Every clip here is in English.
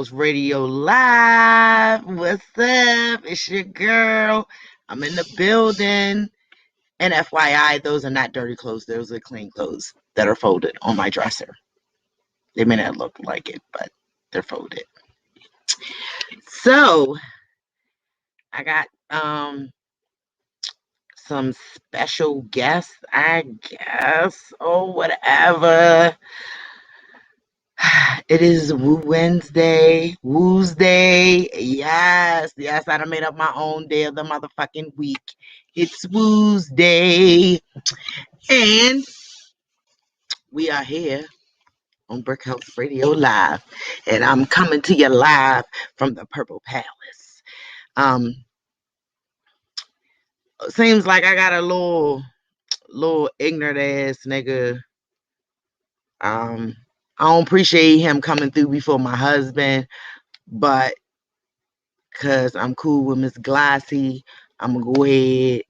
Radio Live. What's up? It's your girl. I'm in the building. And FYI, those are not dirty clothes. Those are clean clothes that are folded on my dresser. They may not look like it, but they're folded. So I got some special guests, I guess, or whatever. It is Wednesday, WU-SDAY. Yes, I done made up my own day of the motherfucking week. It's WU-SDAY. And we are here on Brickhouse Radio Live. And I'm coming to you live from the Purple Palace. Seems like I got a little ignorant ass nigga. I don't appreciate him coming through before my husband, but because I'm cool with Miss Glassy, I'm going to go ahead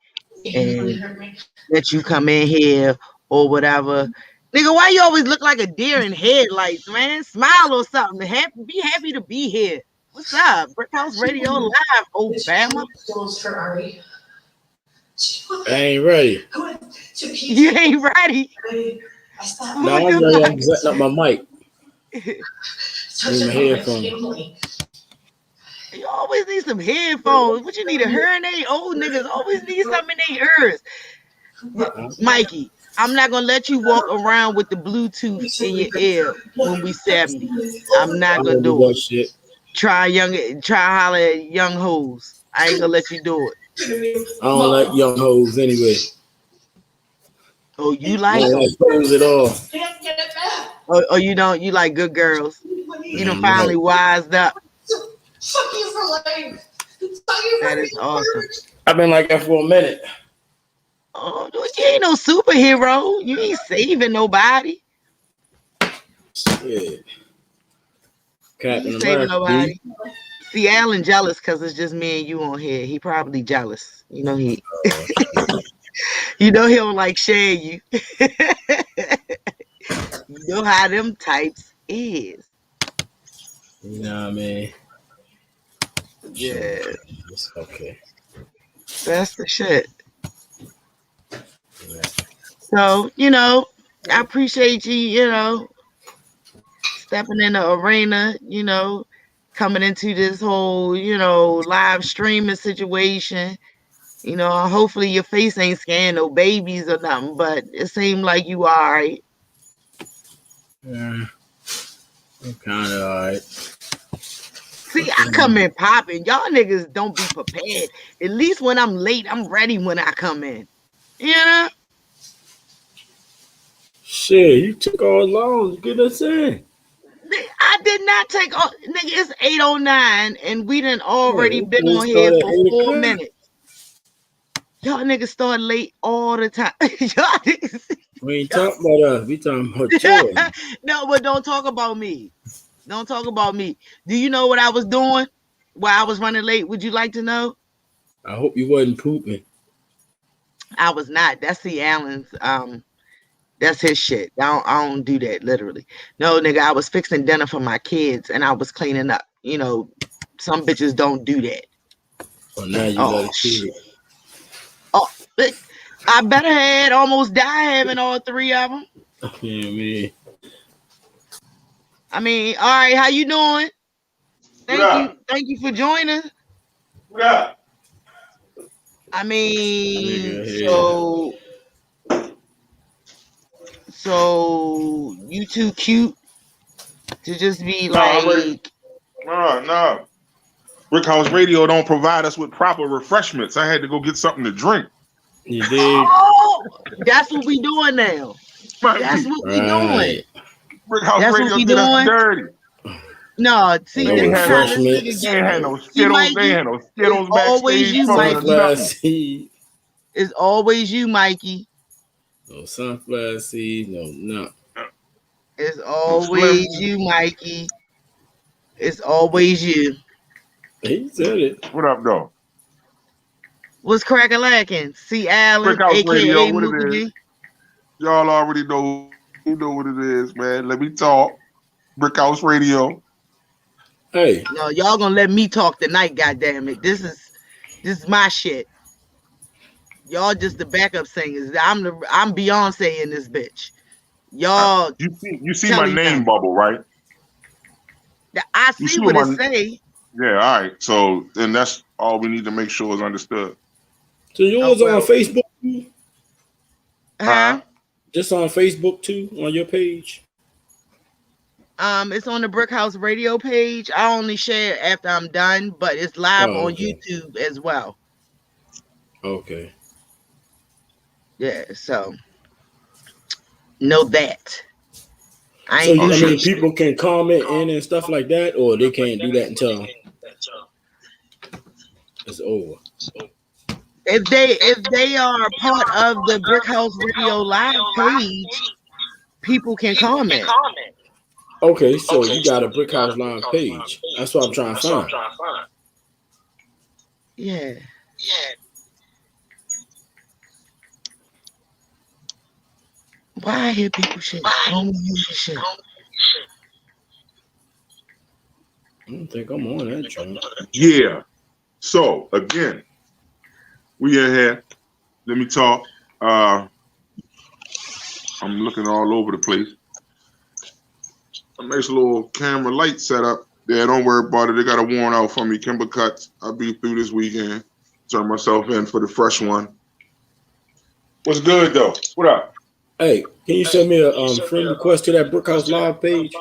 and let you come in here or whatever. Nigga, why you always look like a deer in headlights, man? Smile or something. Be happy to be here. What's up? Brickhouse Radio Live, Obama. I ain't ready. You ain't ready? No, I'm ready. I'm setting up my mic. Need my headphones. You always need some headphones. What you need, a hearing aid? Old niggas always need something in their ears. Mikey, I'm not gonna let you walk around with the Bluetooth in your ear when we 70. I'm not gonna do it. Shit. Try holler at young hoes. I ain't gonna let you do it. I don't like young hoes anyway. Oh, you like? I don't like hoes at all. Oh, you don't? You like good girls? You done finally wised up. That is awesome. I've been like that for a minute. Oh, you ain't no superhero. You ain't saving nobody. Shit. Captain You saving America, nobody. See, Alan jealous because it's just me and you on here. He probably jealous. You know he. You know he don't like share you. You know how them types is. You know what I mean? Yeah. It's okay. That's the shit. Yeah. So, you know, I appreciate you, stepping in the arena, coming into this whole, live streaming situation. Hopefully your face ain't scaring no babies or nothing, but it seemed like you all right. Yeah. I'm kind of all right. See, I come in popping. Y'all niggas don't be prepared. At least when I'm late, I'm ready when I come in. You know? Shit, you took all long to get us in. I did not take all. Nigga, it's 8:09 and we done already been on here for 4 minutes. Y'all niggas start late all the time. Y'all niggas. We ain't talking about us. We talking about you. No, but don't talk about me. Don't talk about me. Do you know what I was doing while I was running late? Would you like to know? I hope you wasn't pooping. I was not. That's the Allen's. That's his shit. I don't do that, literally. No, nigga, I was fixing dinner for my kids and I was cleaning up. Some bitches don't do that. Oh, now you let it. Oh, I better had almost died having all 3 of them. Yeah, man. I mean, all right, how you doing? Thank you for joining. What up? I mean, so you too cute to just be like. No. Brickhouse Radio don't provide us with proper refreshments. I had to go get something to drink. You did. Oh, that's what we doing now. That's what we doing. Brickhouse Radio did us dirty. No, see, they ain't had no Skittles. They ain't had no Skittles always you, Mikey. It's always you, Mikey. No sunflower seeds, no. It's always you, Mikey. It's always you. He said it. What up, though? What's crack-a-lackin'? See Allen, Brickhouse a.k.a. Radio, what Mookie it G. is. Y'all already know. You know what it is, man. Let me talk. Brickhouse Radio. Hey. No, y'all gonna let me talk tonight, goddamn it. This is my shit. Y'all just the backup singers. I'm Beyonce in this bitch. Y'all You see my telling name them. bubble, right? I You see see what it my say. Yeah, all right. So then that's all we need to make sure is understood. So yours on Facebook too? Huh? Just on Facebook too, on your page? It's on the Brickhouse radio page. I only share it after I'm done, but it's live on YouTube as well. Okay. Yeah, so know that. So I mean, people can comment in and stuff like that, or they can't do that until it's over. If they are a part of the Brickhouse Radio Live page, people can comment. Okay, so you got a Brickhouse Live page. That's what I'm trying to find. Yeah. Why I hear people shit? I don't hear shit. I don't think I'm on that joint. Yeah. So again, we in here. Let me talk. I'm looking all over the place. A nice little camera light setup. Yeah, don't worry about it. They got a warrant out for me. Kimber Cuts. I'll be through this weekend. Turn myself in for the fresh one. What's good though? What up? Hey, can you send me a friend request to that Brickhouse Live page?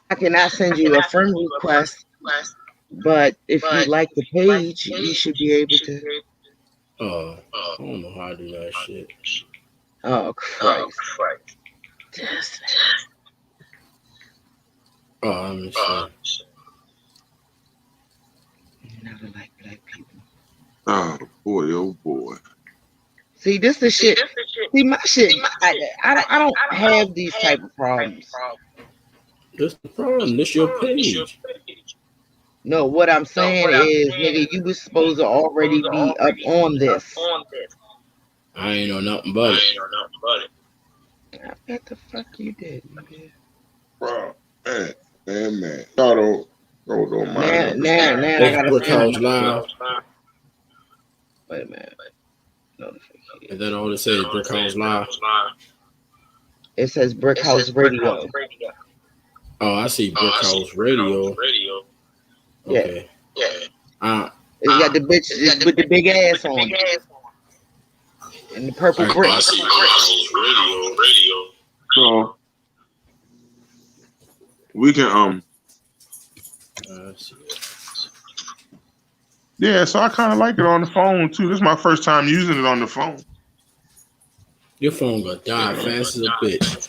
I cannot send you a friend request, but if you like the page, you should be able to. I don't know how to do that shit. Oh Christ! Let me see. Never like black people. Oh boy! Oh boy! See, this the shit. See, my shit. I don't have these type of problems. That's the problem. This your page. No, what I'm saying is, nigga, you was supposed to already be up on this. I ain't know nothing about it. I bet the fuck you did, nigga. Bro, man. Y'all don't mind. Now I gotta Brickhouse Live. Wait a minute. Is that all it says? Brickhouse Live. It says Brickhouse Radio. Oh, I see Brickhouse Radio. Okay. Yeah. It's got the bitch with the big ass on it. And the purple brick. I see Brickhouse Radio. So we can yeah, so I kind of like it on the phone too. This is my first time using it on the phone. Your phone gonna die fast as a bitch.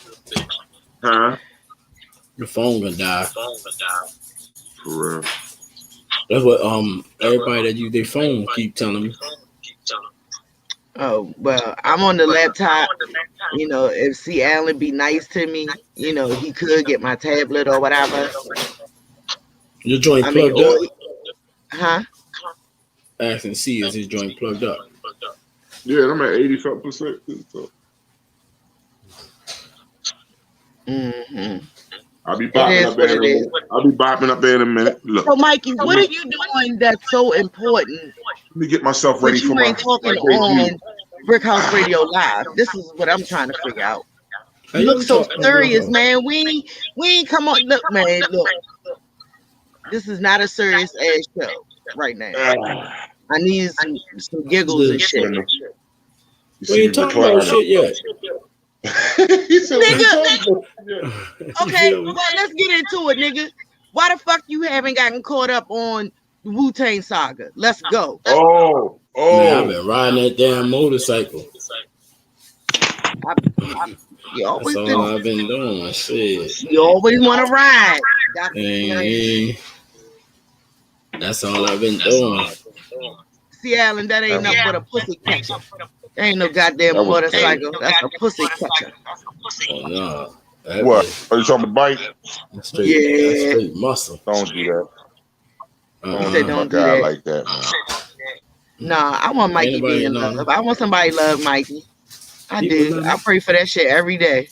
Huh? Your phone gonna die. For real. That's what everybody that use their phone keep telling me. Oh, well, I'm on the laptop. You know, if C. Allen be nice to me, you know, he could get my tablet or whatever. Your joint plugged up? Huh? Asking C, is his joint plugged up? Yeah, I'm at 80-something%. So. Mm-hmm. I'll be bopping up there. I'll be bopping up there in a minute. Look. So, Mikey, what are you doing that's so important? Let me get myself ready for my. You ain't talking on Brickhouse Radio Live. This is what I'm trying to figure out. You look so serious, man. We ain't come on. Look, man. Look, this is not a serious ass show right now. I need some giggles and shit. We ain't talking about shit yet. Nigga. Okay, well, let's get into it, nigga. Why the fuck you haven't gotten caught up on the Wu-Tang Saga? Let's go. Oh. Man, I've been riding that damn motorcycle. That's all I've been doing. Shit. You always want to ride. That's all I've been doing. See, Allen, that ain't nothing but a pussy catcher. That ain't no goddamn motorcycle. That's a pussy catcher. Oh, no. What? Are you talking about bike? That's straight muscle. Don't do that. He said don't do that. Like that, man. Nah, I want Mikey being in love. I want somebody to love Mikey. I do. I pray for that shit every day.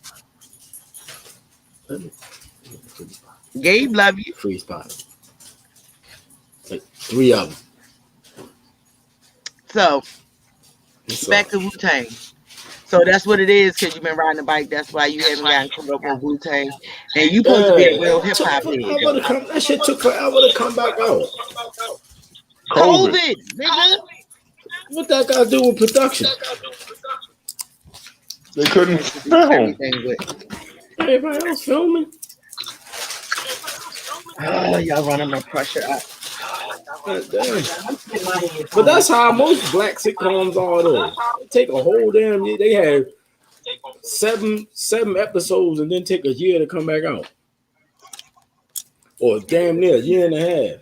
Gabe love you. Free spot. Like 3 of them. So What's back up? to Wu-Tang. So that's what it is because you've been riding a bike. That's why you haven't gotten caught up on Wu-Tang. And you supposed to be a Yeah, real it hip took hop head forever to though. come. That shit took forever to come back out. COVID. COVID, nigga. What that got to do with production? They couldn't Has to do with film. everything with. Everybody else filming. Oh, y'all running my pressure up. God damn. I'm getting my head But that's how most black sitcoms are, though. They take a whole damn year. They have seven episodes and then take a year to come back out, or damn near a year and a half.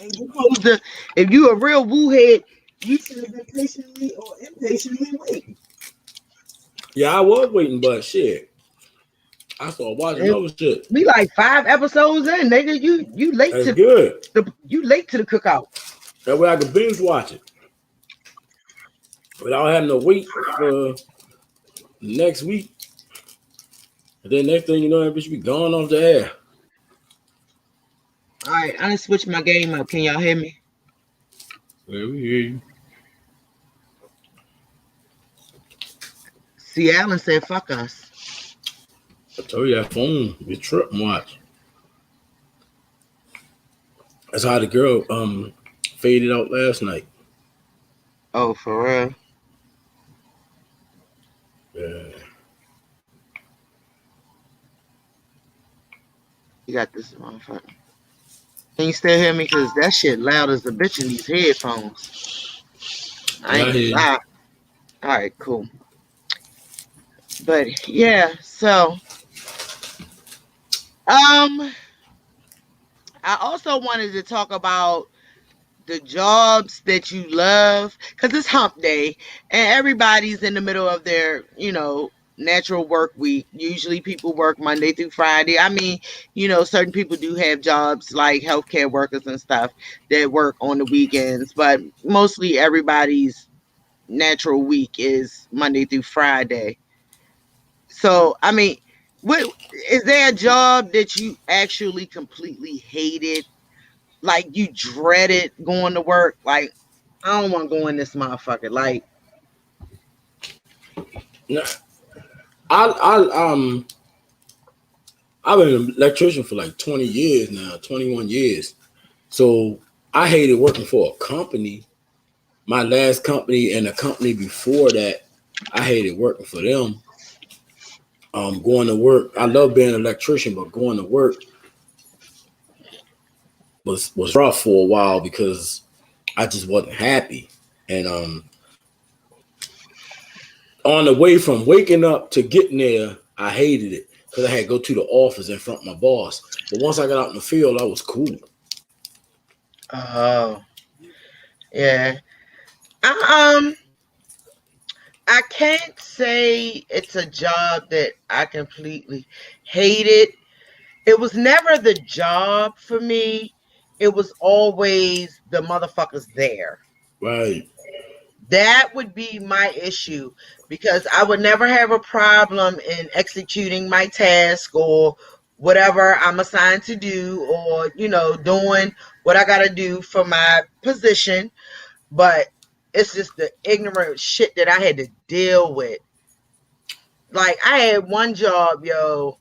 And you supposed to, if you a real woo head, you should have been patiently or impatiently waiting. Yeah, I was waiting, but shit, I started watching And other shit. we like 5 episodes in, nigga. You late That's to good. the cookout. That way I could binge watch it without having to wait for next week. And then next thing you know, that bitch be gone off the air. All right, I done switched my game up. Can y'all hear me? Yeah, we hear you. See, Alan said, "Fuck us." I told you that phone be tripping. Watch. That's how the girl faded out last night. Oh, for real? Yeah. You got this motherfucker. Can you still hear me? Cause that shit loud as a bitch in these headphones. I Yeah, I ain't hear gonna you. lie. All right, cool. But yeah, so I also wanted to talk about the jobs that you love because it's hump day and everybody's in the middle of their natural work week. Usually people work Monday through Friday. I mean, certain people do have jobs like healthcare workers and stuff that work on the weekends, but mostly everybody's natural week is Monday through Friday. So I mean, what is there a job that you actually completely hated, like you dreaded going to work? Like, I don't want to go in this motherfucker. Like, Nah, I I've been an electrician for like 20 years now, 21 years. So I hated working for a company. My last company and the company before that, I hated working for them. Going to work. I love being an electrician, but going to work was rough for a while because I just wasn't happy. And on the way from waking up to getting there, I hated it because I had to go to the office in front of my boss. But once I got out in the field, I was cool. oh yeah, I, I can't say it's a job that I completely hated. It was never the job for me. It was always the motherfuckers there. Right. That would be my issue because I would never have a problem in executing my task or whatever I'm assigned to do, or doing what I got to do for my position. But it's just the ignorant shit that I had to deal with. Like, I had one job, yo.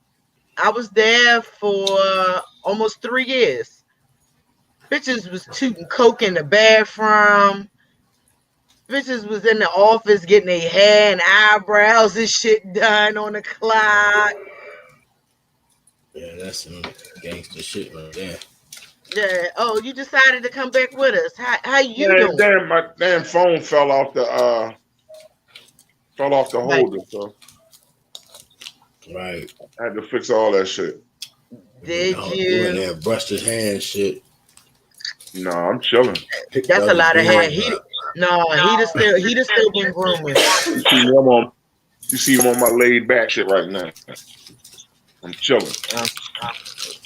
I was there for almost 3 years. Bitches was tooting coke in the bathroom. Bitches was in the office getting their hair and eyebrows and shit done on the clock. Yeah, that's some gangster shit right there. Yeah. Oh, you decided to come back with us. How you Yeah, doing? damn, my damn phone fell off the Like, holder, so Right. I had to fix all that shit. did He went you? there, brushed his hands, shit, No, I'm chilling. picked That's a up his lot of hair. beard. No, he'd have still been grooming. You see me on my laid back shit right now. I'm chilling.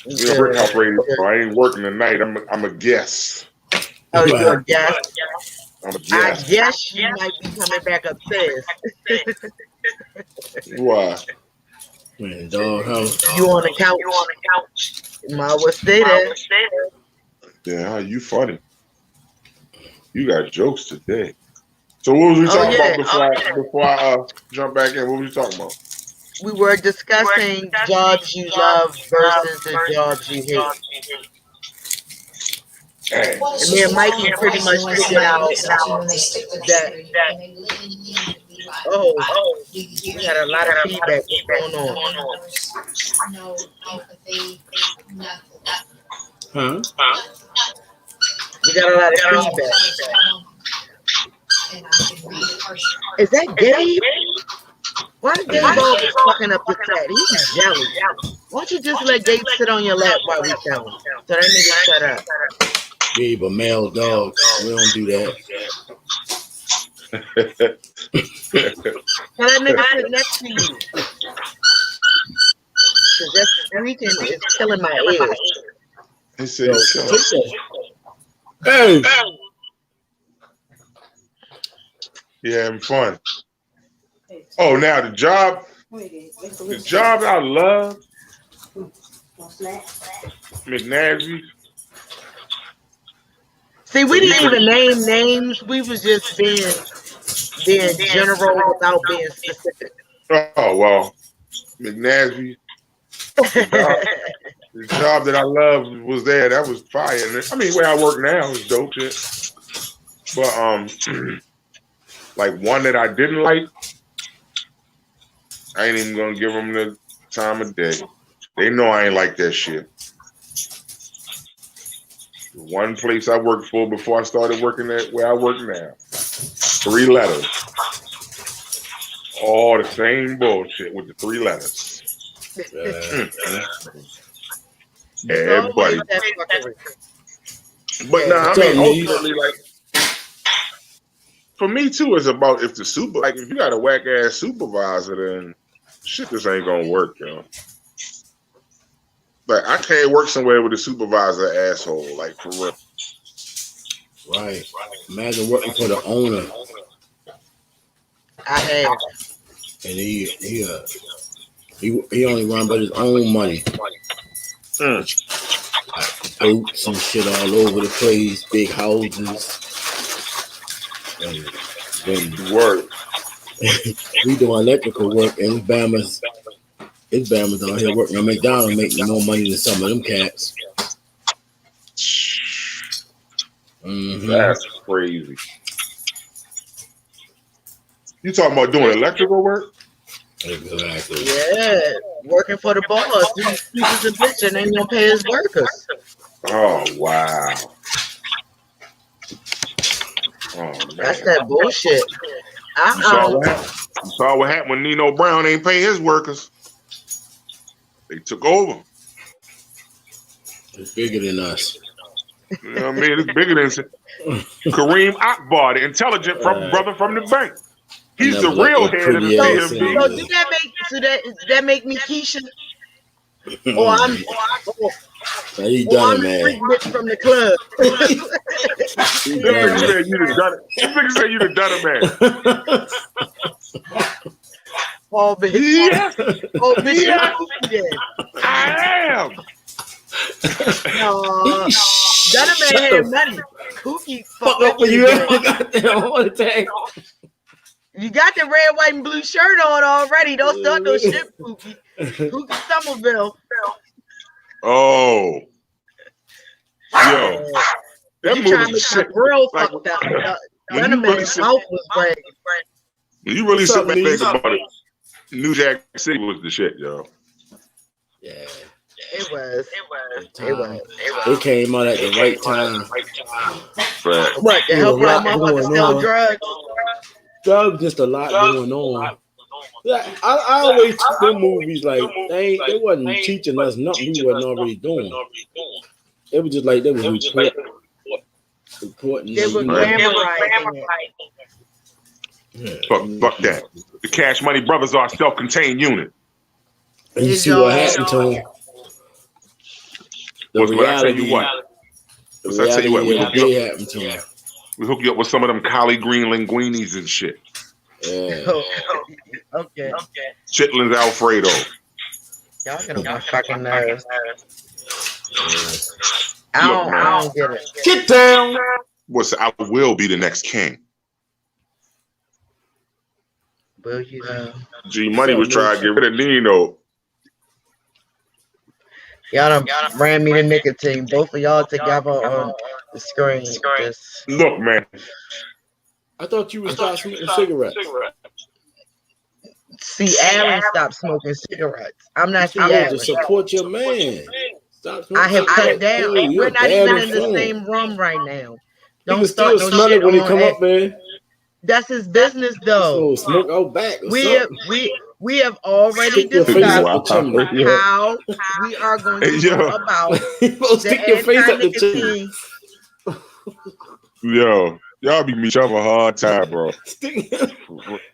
You know, Brickhouse Good. radio. I ain't working tonight. I'm a guest. Oh, you're a Right. I'm a I guest. guess you might be coming back upstairs. Why? Man, doghouse. You on the couch? Might well stay there. Yeah, you funny. You got jokes today. So what was we talking about before I jump back in? What was we talking about? We were discussing jobs you love versus the jobs you hate. Hey. And me and Mikey pretty much figured out that. Oh, we had a lot of feedback. What's going on? Huh? We got a lot of feedback. Is that Gabe? Why is Gabe always fucking up the chat? He's jealous. Why don't you just let Gabe sit on your lap while we tell him? So that nigga shut up. Gabe, a male dog. We don't do that. Tell that nigga sit next to you. Cause that squeaking is killing my ears. He said, hey. Yeah, having fun. Oh, now the job I love, McNasty. See, we didn't even name names. We was just being general without being specific. Oh, well, McNasty. The job that I love was there. That was fire. I mean, where I work now is dope shit. But like one that I didn't like, I ain't even gonna give them the time of day. They know I ain't like that shit. The one place I worked for before I started working at where I work now, 3 letters. All the same bullshit with the 3 letters. Yeah, buddy. But nah, I mean, ultimately, like, for me too, it's about if if you got a whack ass supervisor, then shit just ain't gonna work, yo. Like, I can't work somewhere with a supervisor asshole, like, for real. Right. Imagine working for the owner. I have. And he only run by his own money. Boats and shit all over the place, big houses. And then Word. we doing electrical work, and his Bama's out here working at McDonald's, making more money than some of them cats. Mm-hmm. That's crazy. You talking about doing electrical work? Exactly. Yeah, working for the boss. He's a bitch and ain't gonna pay his workers. Oh, wow. Oh, man. That's that bullshit. You saw what happened when Nino Brown ain't pay his workers. They took over. It's bigger than us. You know what I mean? It's bigger than Kareem Akbar, the intelligent brother from the bank. He's the real head of the CMB. So that make me Keisha? Or I'm He done it, the man. freak bitch from the club. This nigga said you done it, man. Oh, bitch. Yes. Oh, bitch, Yes. I am. No, that man had money. Kookie Fuck up for you. Goddamn attack. You got the red, white, and blue shirt on already. Don't start no shit, Kookie. Kookie Somerville. Oh. Yo. That You trying to make shit. my grill Like, fucked up. when None you of really man's sit- mouth was bragging. When you really What's sit up, back and Lee? think about it, New Jack City was the shit, yo. Yeah. It was. It came out at the right time. Right. What, to help y'all Going motherfuckers on. sell drugs? There was just a lot going on. Yeah, I always took them movies like they wasn't teaching us nothing we wasn't already doing. It was just like they was reporting. They were glamorizing it. Fuck that. The Cash Money Brothers are a self-contained unit. And you see what happened to them. The What I tell reality, you what? the I tell you what, reality of what did happen to them. We hook you up with some of them collard green linguinis and shit. Yeah. Okay. Chitlins Alfredo. Y'all get on my fucking nerves. Look, I man. don't get it. Get down. I will be the next king. Will you know? G Money was trying to get rid of Nino. Y'all done ran me to nicotine. Both of y'all together on the screen. Just Look, man. I thought you would stop smoking cigarettes. see Alan stop smoking cigarettes. I'm not see I want Alan. to support your man. Stop smoking I have cut cigarettes. down. Dude, you're We're not bad even in the influence. same room right now. He Don't can start still no smell shit it when he on come it. up, man. That's his business, though. So smoke out back or We something. have already Stick your face discussed up the chimney. how we are going to go about You supposed to the stick your face up the chimney. anti-nicotine. Yo, y'all be me a hard time, bro.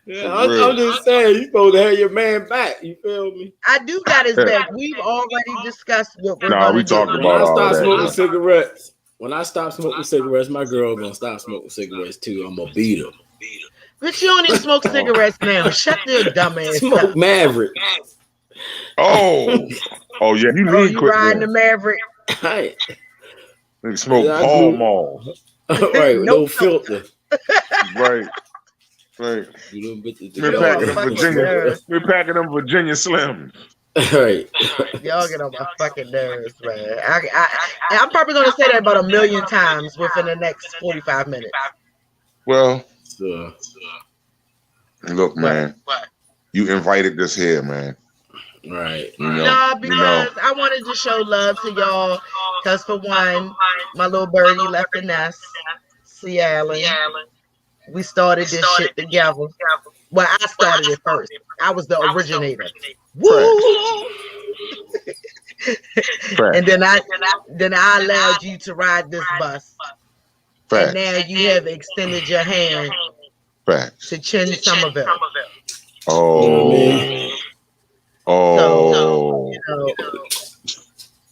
Yeah, I'm just saying, you supposed to have your man back. You feel me? I do got his back. We've already discussed what we're Nah, going we to do. talked When about I all stop that. smoking Yeah. cigarettes, my girl gonna stop smoking cigarettes too. I'm gonna beat her. But you don't even smoke cigarettes now. Shut your dumb ass Smoke up. Maverick. Oh yeah, you Oh, lead you quick riding the then. Maverick? Right. Nigga smoke Yeah, I Paul do. Mall. Right, with no No filter. Right. Right. You little bitches We're Get together. on packing my them fucking Virginia. nerves. We're packing them Virginia Slim. Right. Y'all get on my fucking nerves, man. I'm probably going to say that about 1 million times within the next 45 minutes. Well, So, look, man. You invited this here, man. right. You know. No, because I wanted to show love to y'all. Because for one, my little birdie left the nest. See Alan. We started this shit together. Well, I started it first. I was the originator. Woo! And then I allowed you to ride this bus. And now you have extended your hand to Chin Somerville. Oh. So, you know,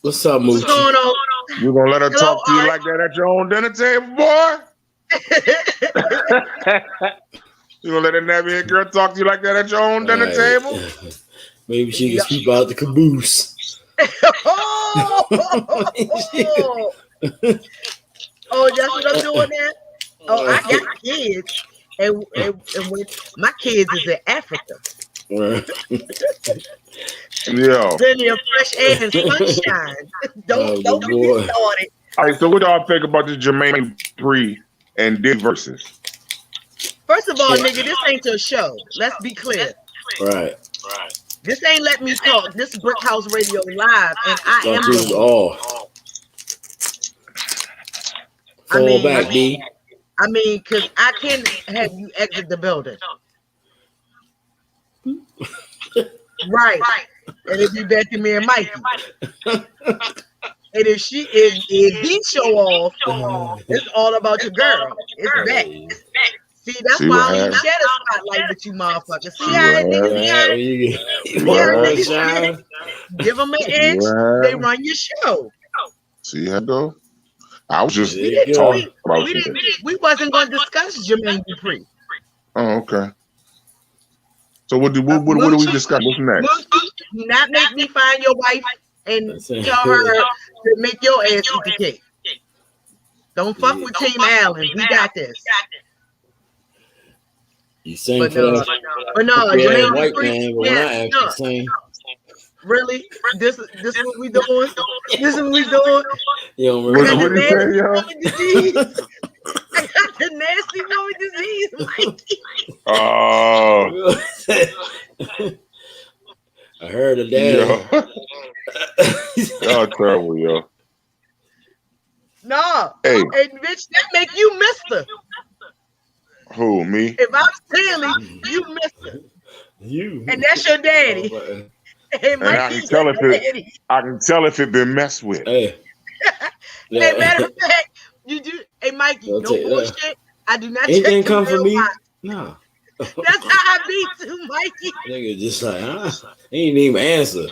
What's up, Moochie? what's going on? You gonna let her Hello, talk to you Art. like that at your own dinner table, boy? You gonna let a nappy girl talk to you like that at your own dinner table? Maybe she can sweep out the caboose. Oh, that's what I'm doing now? Oh, I got kids. And when my kids is in Africa. Right. Yeah. Plenty of fresh air and sunshine. Don't get me started. All right, so what do y'all think about the Jermaine Dupri and Diddy versus? First of all, nigga, this ain't your show. Let's be clear. Right. This ain't Let Me Talk. This is Brickhouse Radio Live, and I am Don't do it all. Fall back, B. I mean, because I can have you exit the building. Right. And it'd be back to me and Mikey. And if he show off, it's all about your girl. It's back. See, that's why I don't even share the spotlight with you motherfuckers. See how niggas give them an inch, they run your show. See how it go? I was just We talking about it. We wasn't going to discuss Jermaine Dupri. Oh, okay. So what do we discuss? What's next? Do not make me find your wife and tell her to make your ass eat the cake. Don't fuck with Team Allen. We got this. You sing but for that? But no, Jermaine white Dupri. man, but when I actually sing. Really? This is what we doing? This is what we doing? Yo, what do you say, yo? I got the nasty woman disease, Mikey. Oh. I heard of that. Y'all terrible, yo. No. Hey. And bitch, that make you mister. Who, me? If I'm Stanley, you mister. You. And that's your daddy. And I can tell if it been messed with. Hey. Hey, matter of fact, you do. Hey, Mikey, no bullshit. I do not. Anything come for me? No. That's how I be too, Mikey. Nigga just like, he ain't even answer.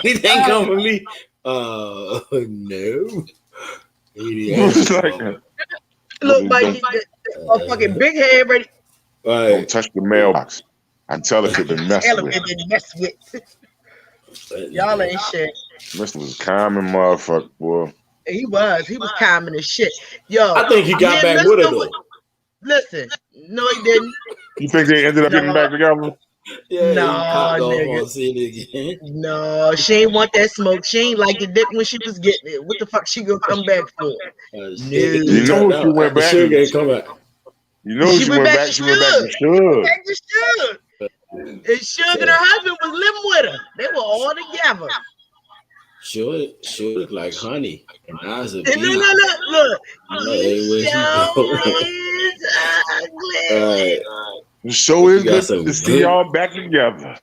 Anything come for me? No. Look, Mikey, the fucking big head ready. Don't touch the mailbox. I tell it could been messed with. Y'all ain't shit. Mr. was calm and motherfucker, boy. He was calming as shit. Yo, I think he got back with her though. Listen, no, he didn't. You think they ended up getting back together? Yeah, no, nigga. No, she ain't want that smoke. She ain't like the dick when she was getting it. What the fuck she gonna come back for? You know she went back. She ain't come back. You know she went back. She went back to Suge. And Suge and her husband was living with her. They were all together. Sure look like honey. And eyes are look. The show is good to see y'all back together.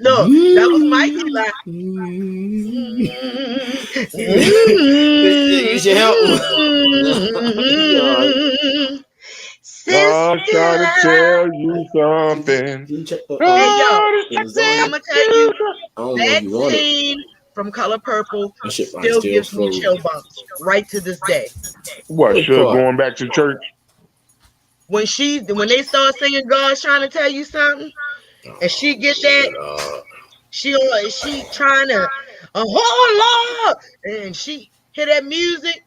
Look, that was Mikey like. You should help me. I'm trying to tell you something. Hey, yo, I'm gonna tell you that scene from Color Purple still gives me chill bumps right to this day. What? Suge going back to church? When they start singing "God's trying to tell you something," and she gets that, she trying to, oh Lord, and she hear that music.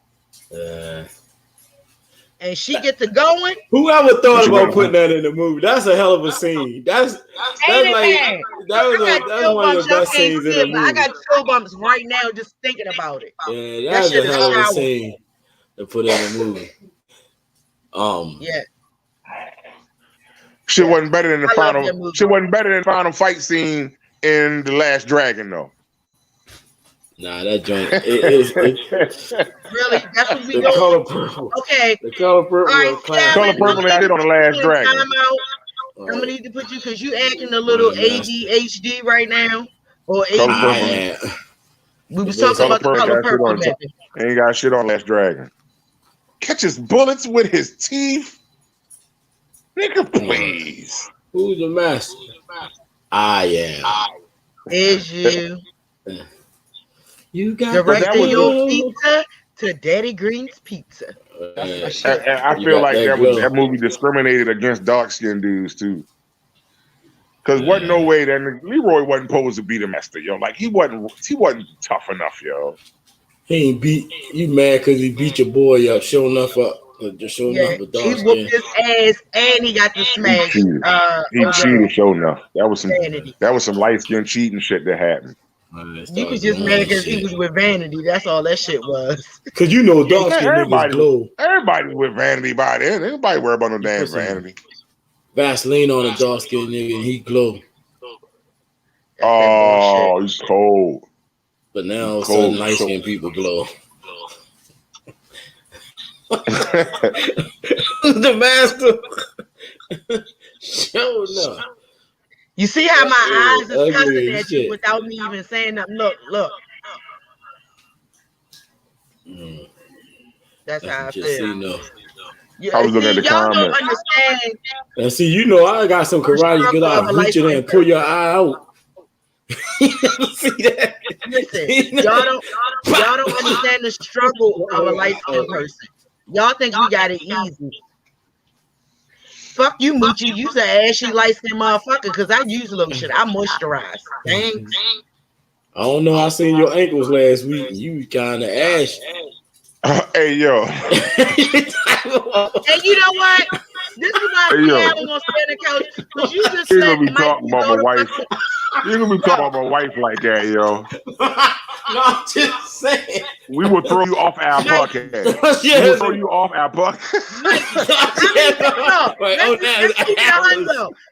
And she gets to going. Whoever thought about putting that in the movie? That's a hell of a scene. That's one of the best scenes in the movie. I got chill bumps right now just thinking about it. Yeah, that's a hell of a scene to put in the movie. Yeah. Shit wasn't better than the final. Shit wasn't better than the final fight scene in The Last Dragon, though. Nah, that joint. Really? That's what we the doing? Color Purple. Okay. The Color Purple. Right, Color Purple I did on The Last Dragon. I'm gonna need to put you because you acting a little ADHD right now. Or ADHD. We was talking about the Color Purple. Ain't got shit on Last Dragon. Catches bullets with his teeth. Nigga, please. Who's the master? I am. Is you. You got directing your pizza to Daddy Green's Pizza. I feel like that movie discriminated against dark-skinned dudes too. Cause wasn't no way that Leroy wasn't supposed to be the master, yo. Like he wasn't tough enough, yo. He ain't beat you mad because he beat your boy up, showing enough up. Just showing up with dark skin. He whooped his ass and he got the smash. He cheated, showing enough. That was some light-skinned cheating shit that happened. You was just mad because he was with Vanity. That's all that shit was. Because you know dark skin niggas glow. Everybody's with Vanity by then. Everybody worry about no damn Vanity. Vaseline on a dark skin nigga and he glow. Oh, he's cold. But now all of a sudden light skinned people glow. The master. Show enough. You see how my eyes is cussing at you without me even saying nothing. Look. That's how I feel. I was looking at the y'all comments. Don't understand. And see, you know, I got some karate good. I'll reach it and pull your eye out. You never see that? Listen, y'all don't understand the struggle of a light skinned person. Y'all think we got it easy. Fuck you, Moochie. You's an ashy light-skinned motherfucker because I use lotion. I moisturize. Thanks. I don't know. I seen your ankles last week. You kind of ashy. Hey, yo. And you know what? This is why I'm gonna stay on the couch. Because you just You're gonna be talking about my wife. You're gonna be talking about my wife like that, yo. No, I'm just saying. We will throw you off our podcast. We will throw you off our podcast.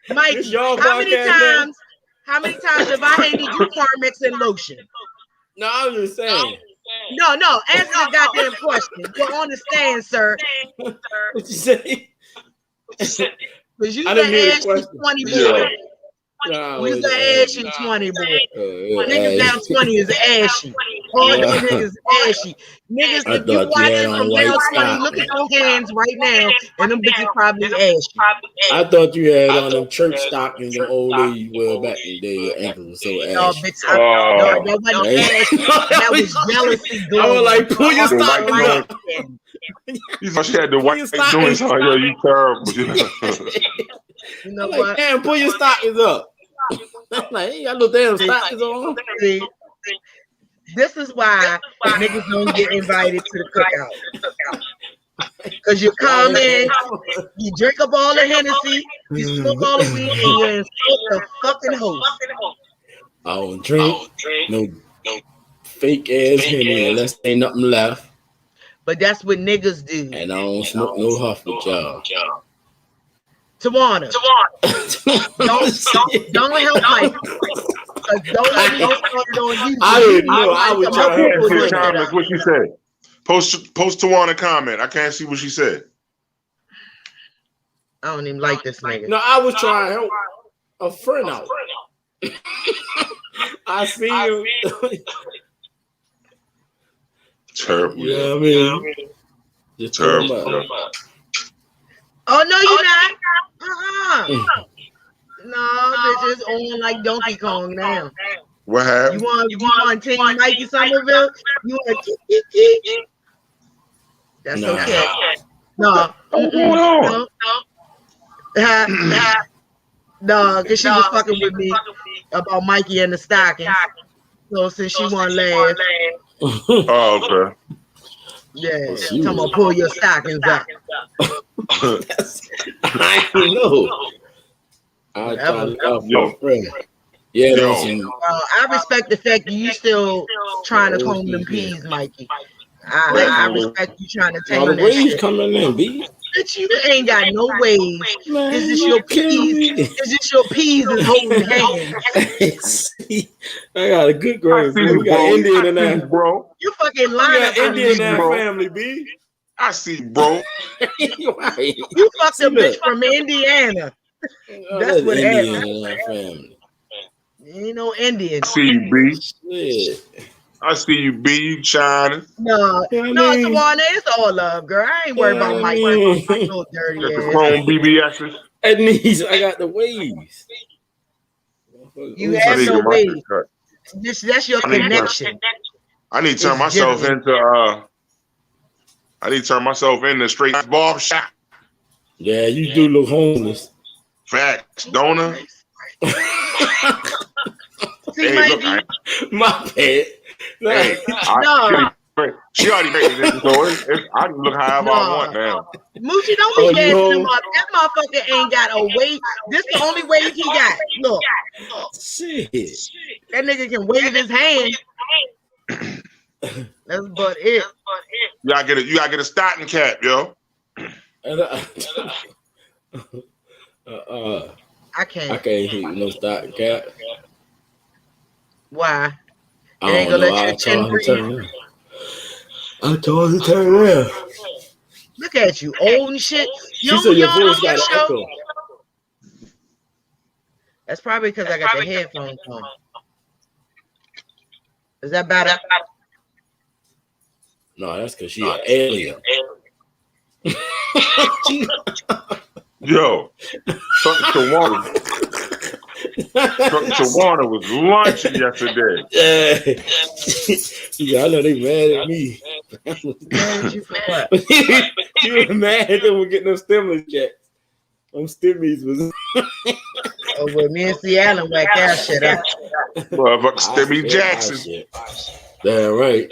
Mike, how many times have I hated you Carmex and lotion? No, I'm just saying. No, answer the goddamn question. You're on the stand, sir. What you say? Because you the ashy 20 boy. No, we was the ashy 20 boy. Niggas down 20 is ashy. All you niggas is ashy. Niggas, if you watching from down 20, look at your hands right now, and them bitches probably ashy. I thought you had on them church stockings and old ladies wear back in the day. Your ankles were so ashy. No, bitch, that wasn't ashy. That was jealousy. I was like, pull your stockings up. You thought she had the Pull white your doing stockings. something. Yo, you terrible. You know I'm what? like, damn, pull your stockings up. I'm like, ain't got no damn stockings on. See, this is why niggas don't get invited to the cookout. Because you come in, you drink up all the Hennessy, you smoke all the weed, and you insult the fucking host. I don't drink no fake ass Henny unless ain't nothing left. But that's what niggas do. And I don't smoke no huff with y'all. Tawana, don't help Mike. Don't let me get started on you. I didn't know. I was I trying can't to see put the it up. comments. What she said? Post Tawana comment. I can't see what she said. I don't even like this nigga. No, I was trying to help a friend out. I see him. Terrible. You know what I mean? Just Terrible. Oh, no, you're not. No, bitches on like Donkey Kong now. What happened? You want Team Mikey Somerville? You want Kiki? That's Nah. okay. No. What's going on? No, because she was fucking with me about Mikey and the stockings. So since she want laugh, Oh, okay. yeah, talking about pull your stockings up. I don't know. I try to help your friend. Yeah, I respect the fact that you still trying to comb them peas, Mikey. I respect you trying to tame the that waves shit. coming in, B. Bitch, you ain't got no waves. Man, It's just your peas. It's just your peas is holding hands. I got a good grade. I see We got bro. Indian in there, bro. You fucking We lying got up Indian in that bro. family, B. I see, bro. You fucked a bitch from Indiana. That's what Indian happened. in that family. Ain't no Indian. I see you, B. Shit. I see you, B. You shining. No, Tawana, it's all love, girl. I ain't worried about Mike. No dirty Got the ass. chrome BBSs. At knees, I got the waves. You have no waves. That's your I need connection. I need to turn myself into straight barber shop. Yeah, you do look homeless. Facts, don't I? See, Hey, Mikey? look, My bad. No. She already made it, so I can look however I want now. Moochie, don't be gassing him up. That motherfucker ain't got a wave. This the only wave he got. Look. Shit. That nigga can wave his hand. That's but it. You gotta get a stocking cap, yo. I can't hit no stocking cap. Why? I ain't gonna let your chin breathe. I told her to turn around. Look at you, old and shit. She said your voice got an echo. That's probably because I got the headphones on. Is that better? No, that's because she an alien. Yo, Tawana was lunching yesterday. Yeah, I know they mad at me. Mad at you for what? You were mad that we're getting those stimulus checks. Them stimmies was. Oh, well, me and Seattle whack that shit up. Motherfucker, Stimmy Jackson. Damn right.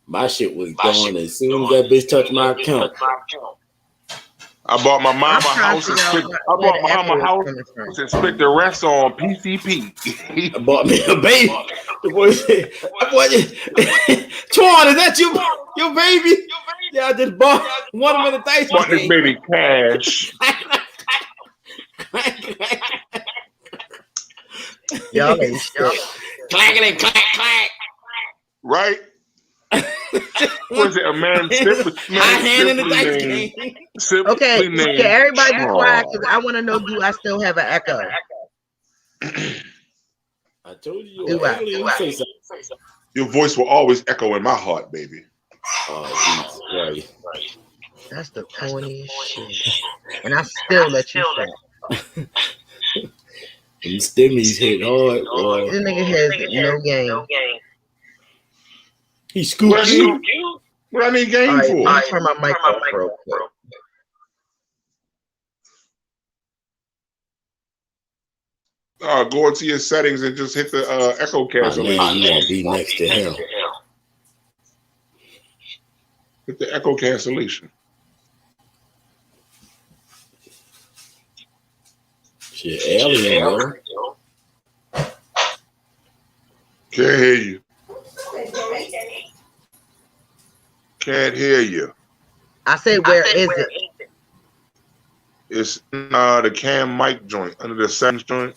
My shit was gone as soon as that bitch touched my account. I bought my mama house and spent the rest on PCP. I bought me a baby. The boy said, Twan, is that your baby? Yeah, I just bought one of them in the dice. Bought this baby cash. Y'all ain't shit. Clacking and clack, clack. Right? Was it a man simply named? Okay, everybody be quiet because I want to know, do I still have an echo? I told you. Your voice will always echo in my heart, baby. Oh, Jesus Christ. That's the corniest shit. And I still let you say. These stimmies hit hard. This nigga has no game. He scooped you. What I need gain for? Let me turn my mic off real quick. Go into your settings and just hit the echo cancellation. Now you want to be next to him. Hit the echo cancellation. Shit, alien, yo. Can't hear you. Can't hear you. I said, where is it? It's the cam mic joint under the settings joint.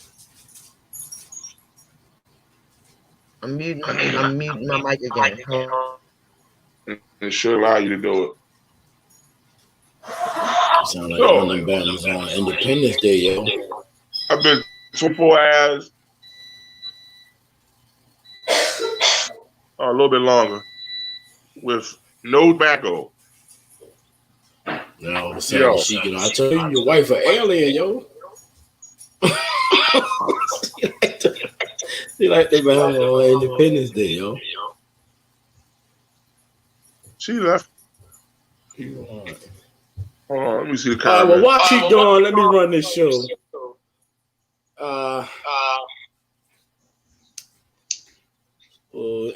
I'm muting my mic again. It should allow you to do it. You sound like one of them bands on Independence Day, yo. I've been 24 hours. A little bit longer. With no tobacco. No, so she, I tell you, your wife an alien, yo. She like they been having on Independence Day, yo. She left. Hold on, let me see the comments. All right, well, what she doing? Let me run this show.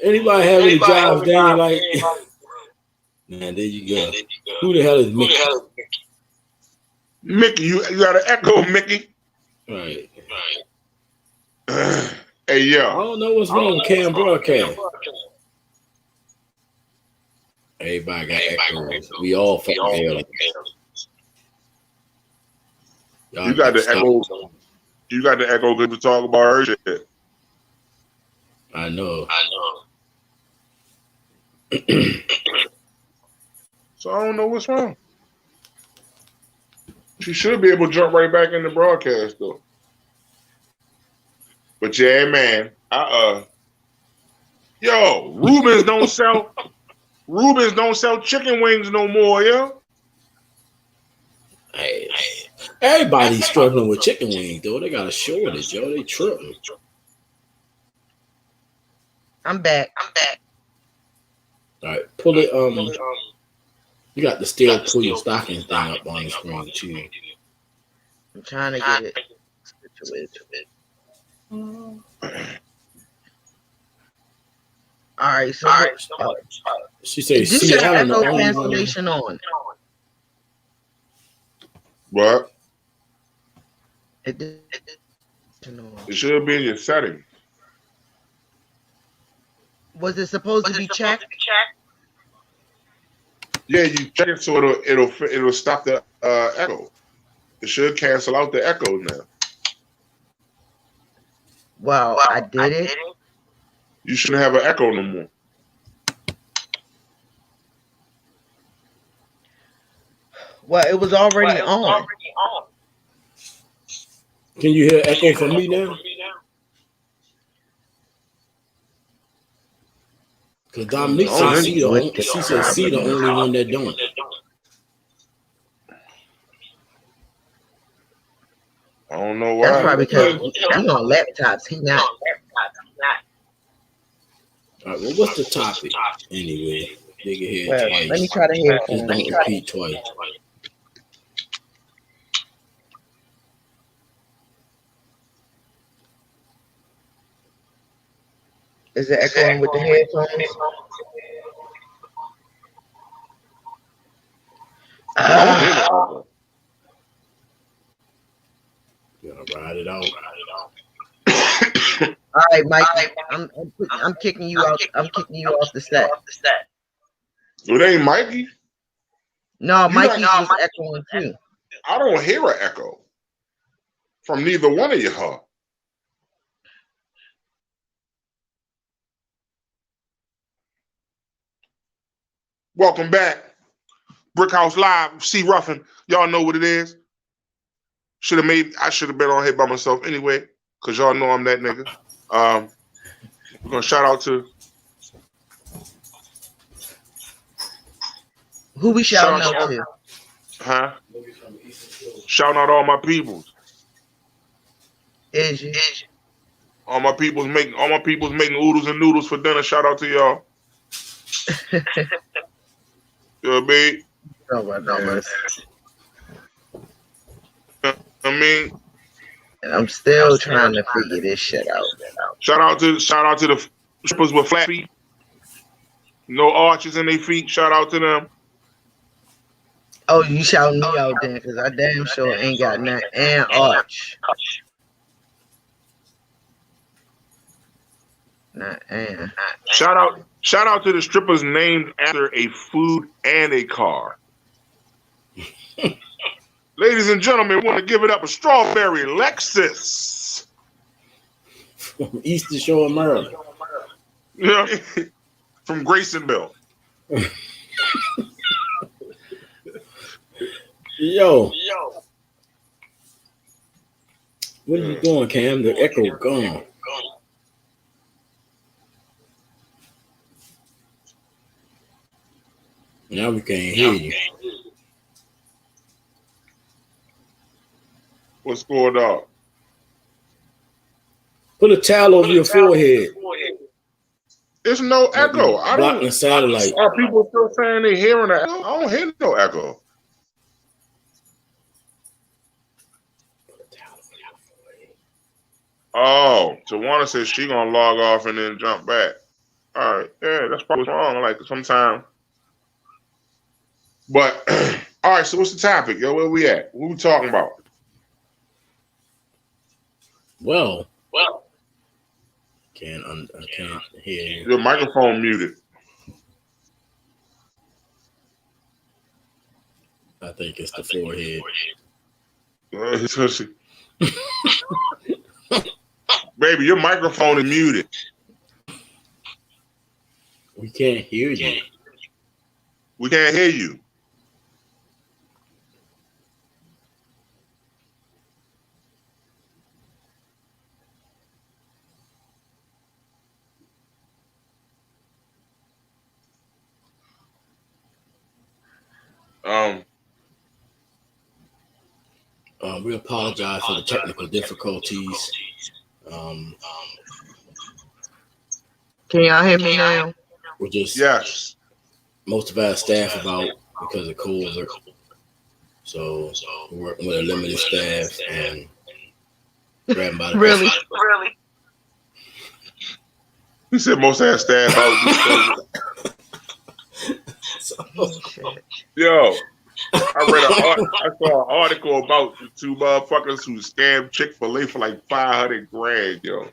Anybody have any jobs they ain't like? Man, there you go. Who the hell is Mickey? Mickey, you got an echo, Mickey. Right. Hey, yo. I don't know what's wrong with Cam Broadcast. Everybody got echoes. We all fucking aliens. You got the echo. You got the echo good to talk about her shit. I know. So I don't know what's wrong. She should be able to jump right back in the broadcast though. But yeah, man, yo, Rubens don't sell chicken wings no more, yo. Hey, everybody's struggling with chicken wings though. They got a shortage, yo. They tripping. I'm back. All right, pull it. You got to still pull your stocking thing up on the screen too. I'm trying to get it situated. All right, so she says, this is echo cancellation on. What? It should be in your settings. Was it supposed to be checked? Yeah, you check it so it'll stop the echo. It should cancel out the echo now. Well, I did it. You shouldn't have an echo no more. Well, it was already on. Can you hear echo from me now? Because Dominique said she said C the only one that don't. I don't know why. That's probably because he on laptops. He not. All right, well, what's the topic anyway? They can hear it twice. Let me try to hear it. Just don't repeat twice. Is it echoing with the headphones? Gotta ride it out. All right, Mikey. I'm kicking you out. I'm kicking you off the set. It ain't Mikey. No, Mikey's just echoing too. I don't hear an echo from neither one of you, huh? Welcome back. Brickhouse Live, C Ruffin. Y'all know what it is. I should have been on here by myself anyway, because y'all know I'm that nigga. We're gonna shout out to who we shouting out to? Huh? Shouting out all my peoples. Is you? All my peoples making oodles and noodles for dinner. Shout out to y'all. You know what I mean? Oh, my God. I mean, And I'm still trying to figure this shit out. shout out to the strippers with flat feet, no arches in their feet. Shout out to them. Oh, you shouting me out then, because I damn sure ain't got nothing. And arch. Not and. Shout out to the strippers named after a food and a car. Ladies and gentlemen, we want to give it up a Strawberry Lexus. From Eastern Shore of Maryland. Yeah. From Graysonville. Yo. What are you doing, Cam? The echo gone. Now we can't hear you. What's going on? Put a towel over your forehead. There's no echo. I Blocking don't. the satellite. Are people still saying they hearing that? I don't hear no echo. Oh, Tawana says she gonna log off and then jump back. All right, yeah, that's probably what's wrong. Like sometimes. But all right, so what's the topic, yo? Where we at? What we talking about? Well, I can't hear you. Your microphone muted. I think it's the forehead. Baby, your microphone is muted. We can't hear you. We can't hear you. We apologize for the technical difficulties. Can y'all hear me now? We're just Yes. most of our staff about because of COVID. So we're working with a limited staff and grabbing by the Really? He said most of that staff out. Yo, I saw an article about the two motherfuckers who scammed Chick-fil-A for like $500,000, yo.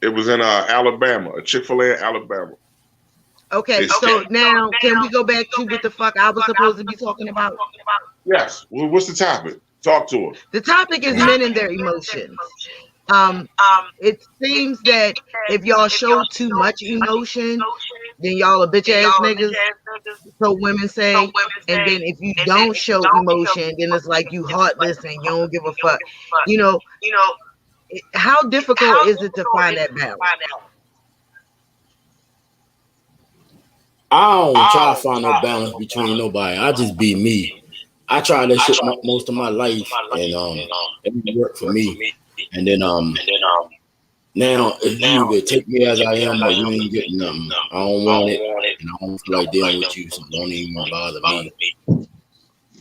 It was in Alabama, a Chick-fil-A in Alabama. Okay, so now can we go back to what the fuck I was supposed to be talking about? Yes. Well, what's the topic? Talk to us. The topic is men and their emotions. It seems that if y'all show too much emotion, then y'all are bitch ass niggas. So women say, and then if you don't show emotion, then it's like you heartless and you don't give a fuck. You know, how difficult is it to find that balance? I don't try to find no balance between nobody. I just be me. I tried that shit most of my life, and it didn't work for me. And then now if you either take me as I am or you ain't getting nothing, I don't want it, and I don't feel like dealing with you, so don't even bother me.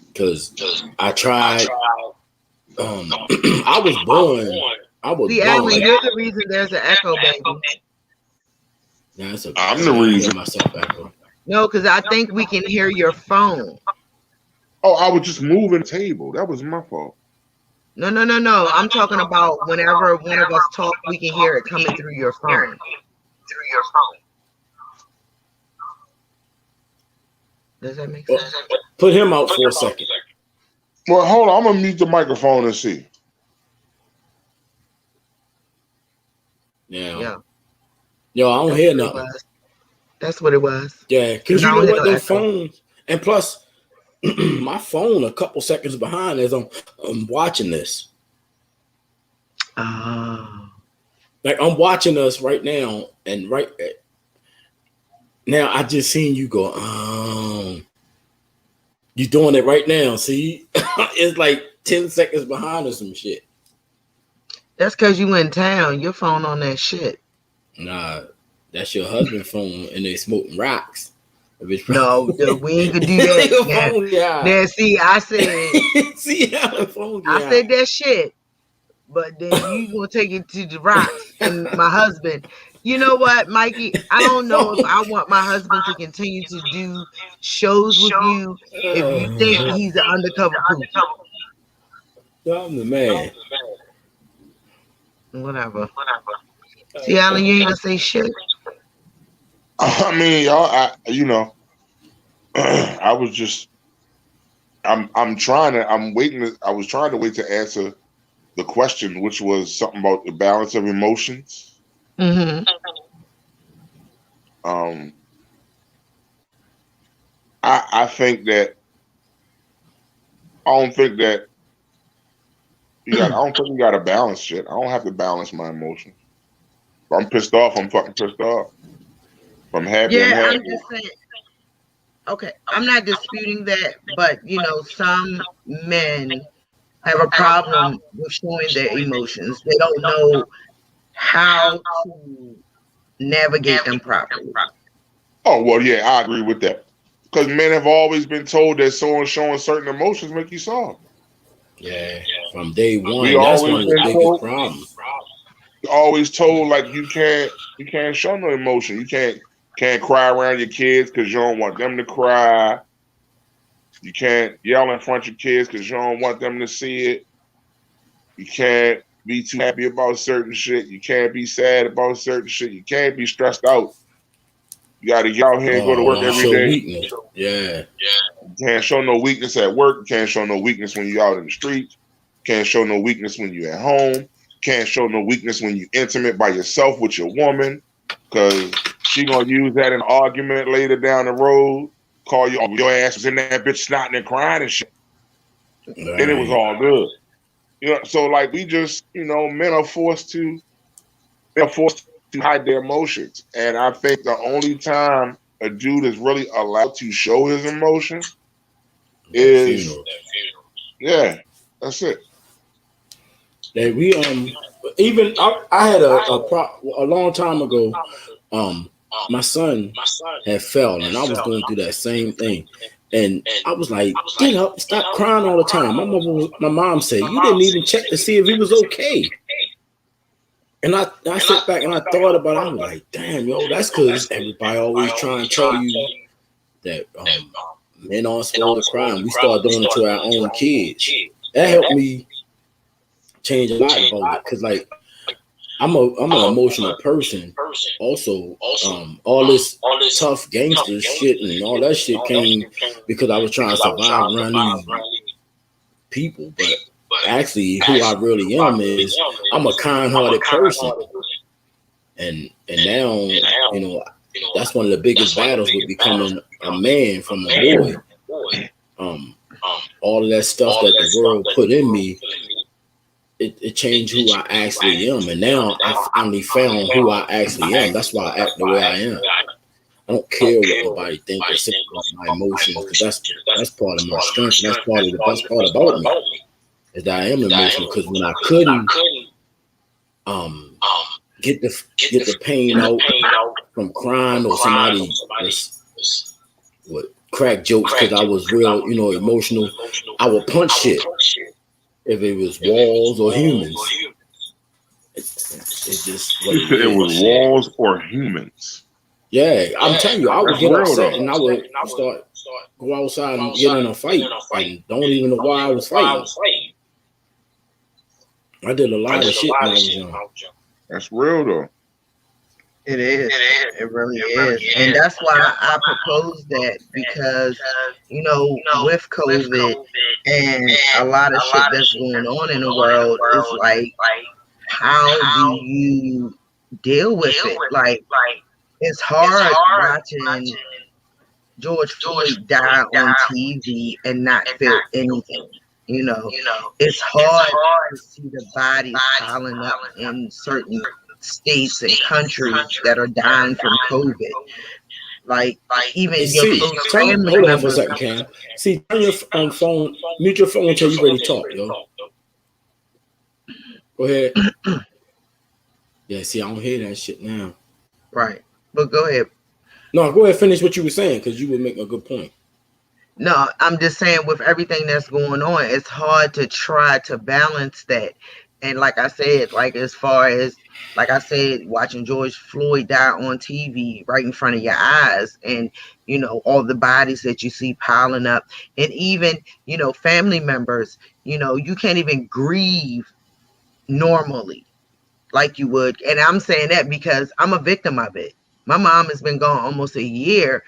Because I tried. I was born. See, Alan, you're the reason there's an echo, baby. I'm the reason. Myself echo. No, because I think we can hear your phone. Oh, I was just moving the table. That was my fault. No. I'm talking about whenever one of us talk, we can hear it coming through your phone. Does that make sense? Put him out for a second. Well, hold on. I'm gonna mute the microphone and see. Yeah. Yo, I don't hear nothing. That's what it was. Yeah, because you know what, them phones, and plus, my phone a couple seconds behind as I'm watching this. Oh. Like I'm watching us right now, and right now I just seen you go, you doing it right now. See, it's like 10 seconds behind or some shit. That's because you in town. Your phone on that shit. Nah, that's your husband's phone and they smoking rocks. No, we ain't gonna do that. Now, see, I said that shit, but then you gonna take it to the rocks and my husband. You know what, Mikey? I don't know if I want my husband to continue to do shows with you if you think he's an undercover pookie. I'm the man. Whatever. See, Alan, you ain't gonna say shit. I mean, y'all, you know, I was just, I was trying to wait to answer the question, which was something about the balance of emotions. Mm-hmm. I think that I don't think you got to balance shit. I don't have to balance my emotions. If I'm pissed off, I'm fucking pissed off. If I'm happy, I'm happy. I'm just saying. Okay, I'm not disputing that, but you know, some men have a problem with showing their emotions. They don't know how to navigate them properly. Oh well, yeah, I agree with that. Because men have always been told that showing certain emotions make you soft. Yeah, from day one, that's one of the biggest problems. Always told like you can't show no emotion. You can't cry around your kids because you don't want them to cry. You can't yell in front of your kids because you don't want them to see it. You can't be too happy about certain shit. You can't be sad about certain shit. You can't be stressed out. You got to get out here and go to work every day. Weakness. Yeah. You can't show no weakness at work. You can't show no weakness when you're out in the streets. You can't show no weakness when you're at home. You can't show no weakness when you're intimate by yourself with your woman, because she gonna use that in an argument later down the road. Call you, your ass was in that bitch snotting and crying and shit. Right. Then it was all good. You know, so like we just, you know, men are forced to hide their emotions. And I think the only time a dude is really allowed to show his emotion is that's it. That we even I had a long time ago, my son had fell and I was going through that same thing. And I was like, get up, stop crying all the time. My mom said, you didn't even check to see if he was okay. And I sat back and I thought about it. I was like, damn, yo, that's because everybody always trying to tell you that men aren't supposed to cry, and we start doing it to our own kids. That helped me change a lot about it, because like I'm an emotional person. Also, all this tough gangster shit and all that shit came because I was trying to survive around these people. But actually, who I really am is I'm a kind-hearted person, and now you know that's one of the biggest battles with becoming a man from a boy. All of that stuff that the world put in me. It changed who I actually am, and now I finally found who I actually am. That's why I act the way I am. I don't care what nobody thinks or say about my emotions, because that's part of my strength. And that's part of the best part about me, is that I am emotional. Because when I couldn't get the pain out from crying, or somebody would crack jokes because I was real, you know, emotional, I would punch shit. If it was walls or humans, it's just what it was walls or humans. Yeah, I'm telling you, I would get upset and I would go outside and get in a fight and don't even know why I was fighting. I did a lot of shit when I was young. That's real though. It is. It really is. And that's why I proposed that, because, you know, with COVID and a lot of shit that's going on in the world, is like, how do you deal with it? Like, it's hard watching George Floyd die on TV and not feel anything. You know, it's hard to see the bodies piling up in certain states and countries that are dying from COVID. Like even your close family hold on members. for a second, Cam. See, turn your phone, mute your phone until you're ready to talk, yo. Go ahead. Yeah, see, I don't hear that shit now. Right. But go ahead. No, go ahead, finish what you were saying, because you were making a good point. No, I'm just saying with everything that's going on, it's hard to try to balance that. And like I said, like as far as like I said, watching George Floyd die on TV right in front of your eyes, and all the bodies that you see piling up, and even family members, you can't even grieve normally like you would. And I'm saying that because I'm a victim of it. My mom has been gone almost a year,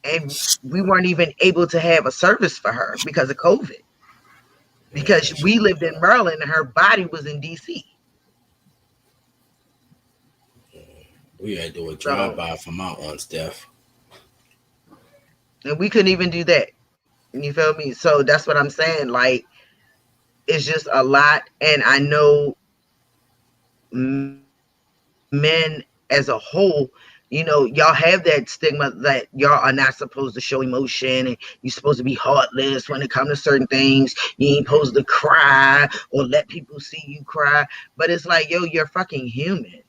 and we weren't even able to have a service for her because of COVID. Because we lived in Maryland and her body was in DC. We had to do a So, drive-by for my aunt's death. and we couldn't even do that. You feel me? So that's what I'm saying. Like, it's just a lot. And I know men as a whole, y'all have that stigma that y'all are not supposed to show emotion, and you're supposed to be heartless when it comes to certain things. You ain't supposed to cry or let people see you cry. But it's like, yo, you're fucking human.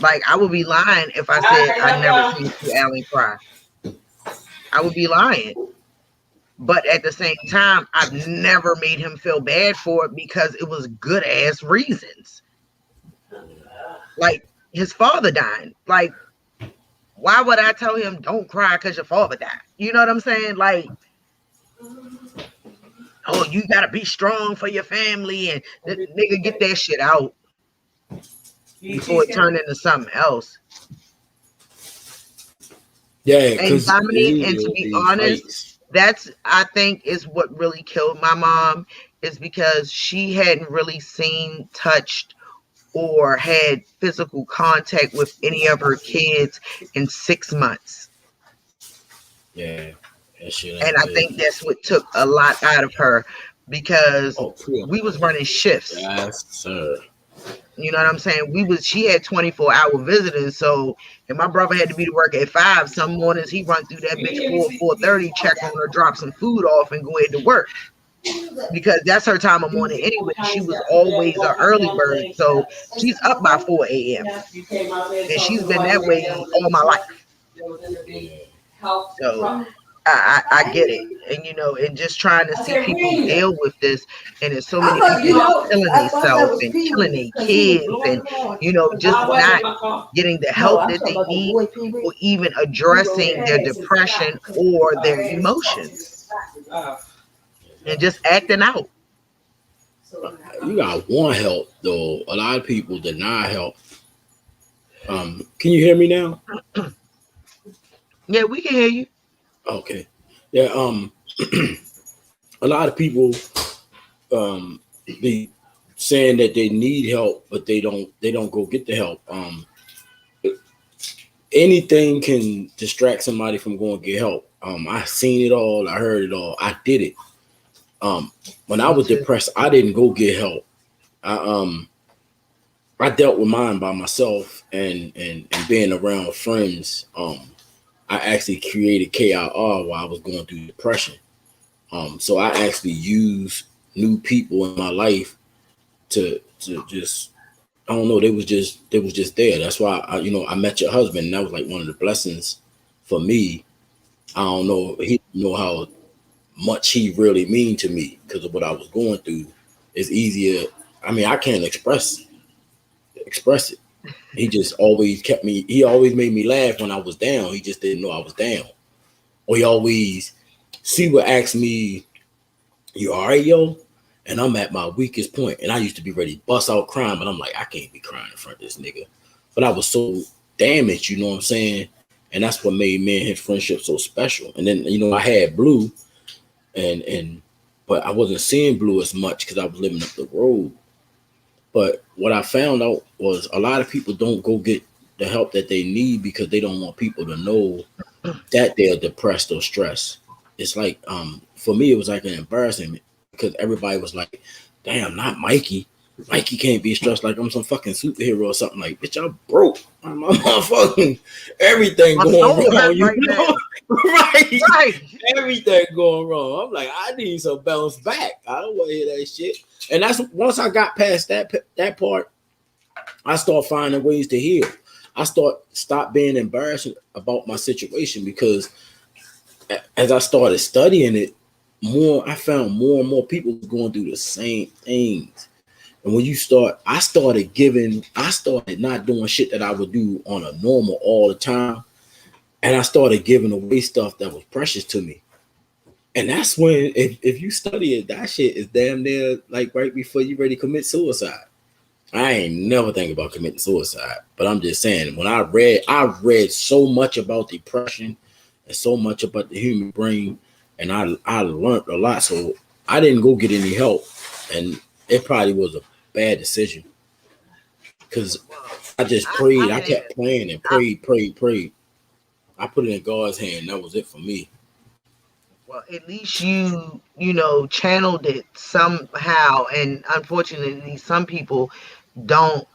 Like, I would be lying if I said I never seen Sue Allen cry. I would be lying. But at the same time, I've never made him feel bad for it because it was good ass reasons. Like, his father died. Like, why would I tell him don't cry because your father died? You know what I'm saying? Like, oh, you gotta be strong for your family, and the nigga get that shit out before it turned into something else. Yeah, and Dominique, and to be honest, that's, I think, is what really killed my mom, is because she hadn't really seen, touched, or had physical contact with any of her kids in 6 months. Yeah. And I think that's what took a lot out of her, because we was running shifts. Yes, sir. You know what I'm saying? She had 24-hour visiting, so and my brother had to be to work at 5. Some mornings he run through that bitch 4:30, check on her, drop some food off, and go ahead to work. Because that's her time of morning anyway. She was always an early bird, so she's up by 4 a.m. and she's been that way all my life. So I get it, and and just trying to see people deal with this, and there's so many people killing themselves and killing their kids, and just not getting the help that they need, or even addressing their depression or their emotions, and just acting out. You got one help though. A lot of people deny help. Can you hear me now? Yeah, we can hear you. Okay. Yeah. A lot of people be saying that they need help, but they don't go get the help. Anything can distract somebody from going to get help. I seen it all. I heard it all. I did it. When I was depressed, I didn't go get help. I dealt with mine by myself, and being around friends. I actually created KIR while I was going through depression. So I actually used new people in my life to just, I don't know, they was just there. That's why I met your husband, and that was like one of the blessings for me. I don't know, he didn't know how much he really mean to me because of what I was going through. It's easier. I mean, I can't express it. He just always he always made me laugh when I was down. He just didn't know I was down. Or he always would ask me, "You all right, yo?" And I'm at my weakest point. And I used to be ready to bust out crying, but I'm like, I can't be crying in front of this nigga. But I was so damaged, you know what I'm saying? And that's what made me and his friendship so special. And then, I had Blue, but I wasn't seeing Blue as much because I was living up the road. But what I found out was a lot of people don't go get the help that they need because they don't want people to know that they're depressed or stressed. It's like, for me, it was like an embarrassment because everybody was like, damn, not Mikey. Mikey can't be stressed like I'm some fucking superhero or something. Like, bitch, I'm broke. My motherfucking everything going wrong. You know? Right. Everything going wrong. I'm like, I need some bounce back. I don't want to hear that shit. And that's once I got past that part, I start finding ways to heal. I stopped being embarrassed about my situation, because as I started studying it more, I found more and more people going through the same things. And when I started not doing shit that I would do on a normal all the time. And I started giving away stuff that was precious to me. And that's when, if you study it, that shit is damn near like right before you ready to commit suicide. I ain't never think about committing suicide, but I'm just saying, when I read so much about depression and so much about the human brain, and I learned a lot. So I didn't go get any help, and it probably was a bad decision, because I just prayed. I kept praying and prayed. I put it in God's hand. That was it for me. Well, at least you channeled it somehow. And unfortunately, some people don't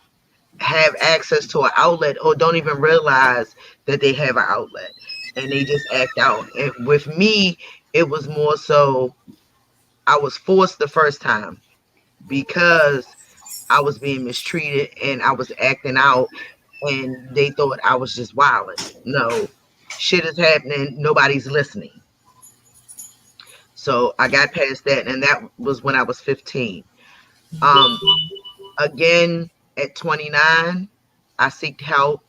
have access to an outlet, or don't even realize that they have an outlet, and they just act out. And with me, it was more so I was forced the first time, because I was being mistreated and I was acting out, and they thought I was just wilding. No, shit is happening. Nobody's listening. So I got past that, and that was when I was 15. Um, Again, at 29, I seeked help,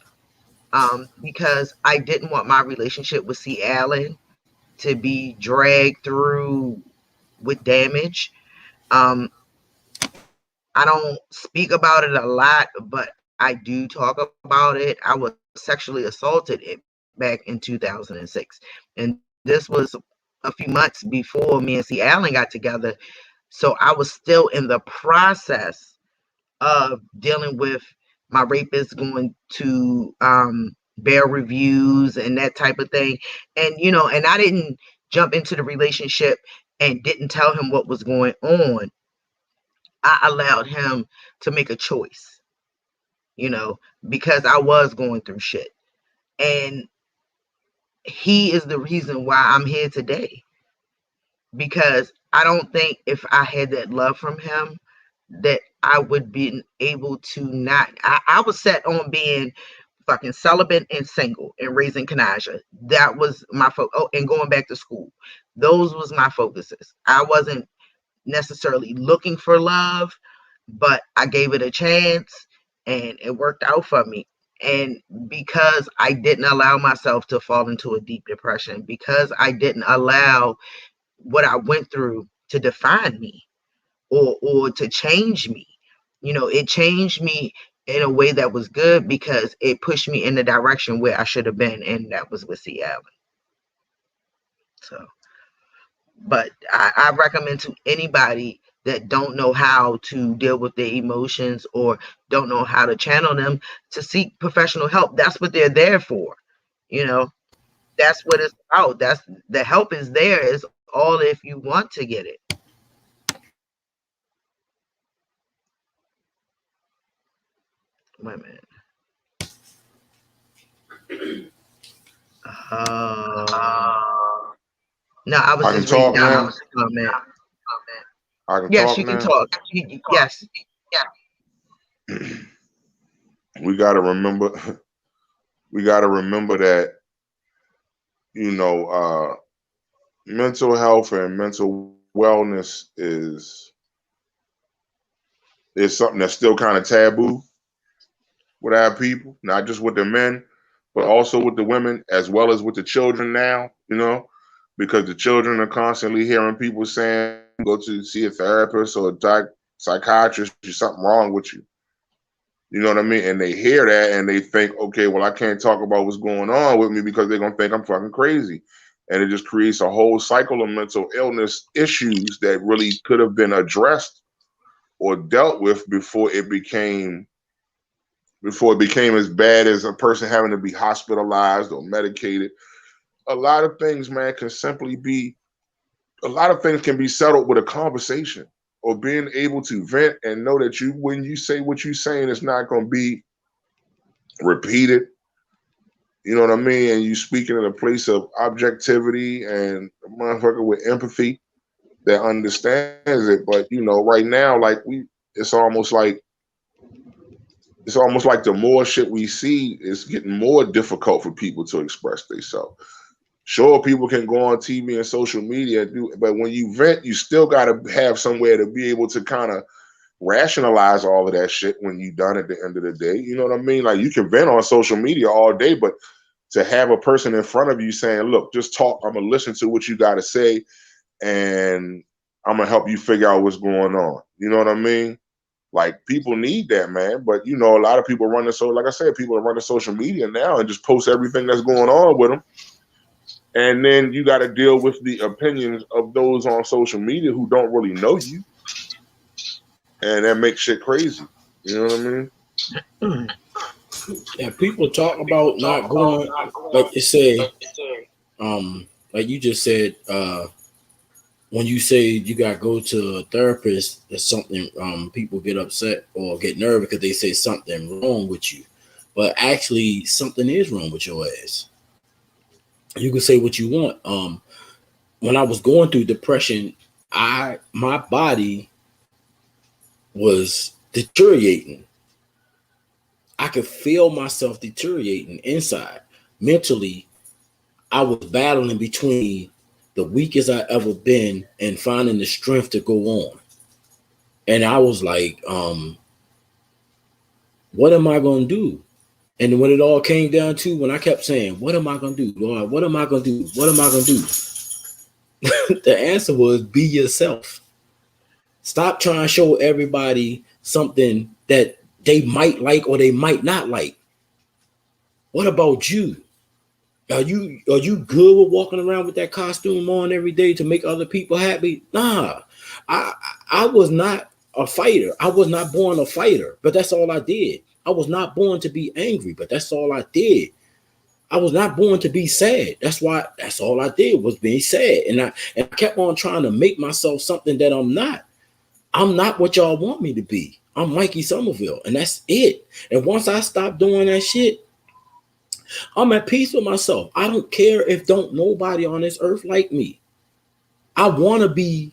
because I didn't want my relationship with C. Allen to be dragged through with damage. Um, I don't speak about it a lot, but I do talk about it. I was sexually assaulted back in 2006, and this was a few months before me and C. Allen got together. So I was still in the process of dealing with my rapist going to bear reviews and that type of thing. And, and I didn't jump into the relationship and didn't tell him what was going on. I allowed him to make a choice, because I was going through shit. And he is the reason why I'm here today. Because I don't think if I had that love from him, that I would be able to not. I was set on being fucking celibate and single and raising Kanaja. That was my focus. Oh, and going back to school. Those was my focuses. I wasn't necessarily looking for love, but I gave it a chance and it worked out for me. And because I didn't allow myself to fall into a deep depression, because I didn't allow what I went through to define me, or to change me. It changed me in a way that was good, because it pushed me in the direction where I should have been, and that was with C. Allen. So, but I recommend to anybody that don't know how to deal with their emotions or don't know how to channel them, to seek professional help. That's what they're there for. That's what it's about. That's the help is there, is all if you want to get it. Wait a minute. No, I was I can just reading talk down now. the comment. I can Yes, talk you can now. talk. Yes. We gotta remember. We gotta remember that mental health and mental wellness is something that's still kind of taboo with our people, not just with the men, but also with the women, as well as with the children now. Because the children are constantly hearing people saying, go to see a therapist or a psychiatrist, there's something wrong with you. You know what I mean? And they hear that and they think, okay, well, I can't talk about what's going on with me because they're going to think I'm fucking crazy. And it just creates a whole cycle of mental illness issues that really could have been addressed or dealt with before it became as bad as a person having to be hospitalized or medicated. A lot of things, man, can be settled with a conversation, or being able to vent and know that when you say what you're saying, it's not going to be repeated. You know what I mean? And you speaking in a place of objectivity and a motherfucker with empathy that understands it. But right now, it's almost like it's almost like the more shit we see, it's getting more difficult for people to express themselves. Sure, people can go on TV and social media, but when you vent, you still got to have somewhere to be able to kind of rationalize all of that shit when you done at the end of the day. You know what I mean? Like, you can vent on social media all day, but to have a person in front of you saying, look, just talk, I'm going to listen to what you got to say, and I'm going to help you figure out what's going on. You know what I mean? Like, people need that, man. But, you know, a lot of people like I said, people are running social media now and just post everything that's going on with them. And then you got to deal with the opinions of those on social media who don't really know you. And that makes shit crazy. You know what I mean? Yeah, people talk about not going, like you say, like you just said, when you say you got to go to a therapist, that's something, people get upset or get nervous because they say something wrong with you. But actually, something is wrong with your ass. You can say what you want. When I was going through depression, my body was deteriorating. I could feel myself deteriorating inside. Mentally, I was battling between the weakest I ever been and finding the strength to go on. And I was like, what am I going to do? And when it all came down to, when I kept saying, what am I going to do, Lord? What am I going to do? What am I going to do? The answer was, be yourself. Stop trying to show everybody something that they might like or they might not like. What about you? Are you good with walking around with that costume on every day to make other people happy? Nah. I was not a fighter. I was not born a fighter, but that's all I did. I was not born to be angry, but that's all I did. I was not born to be sad. That's all I did was being sad. And I kept on trying to make myself something that I'm not. I'm not what y'all want me to be. I'm Mikey Somerville, and that's it. And once I stopped doing that shit, I'm at peace with myself. I don't care if don't nobody on this earth like me. I want to be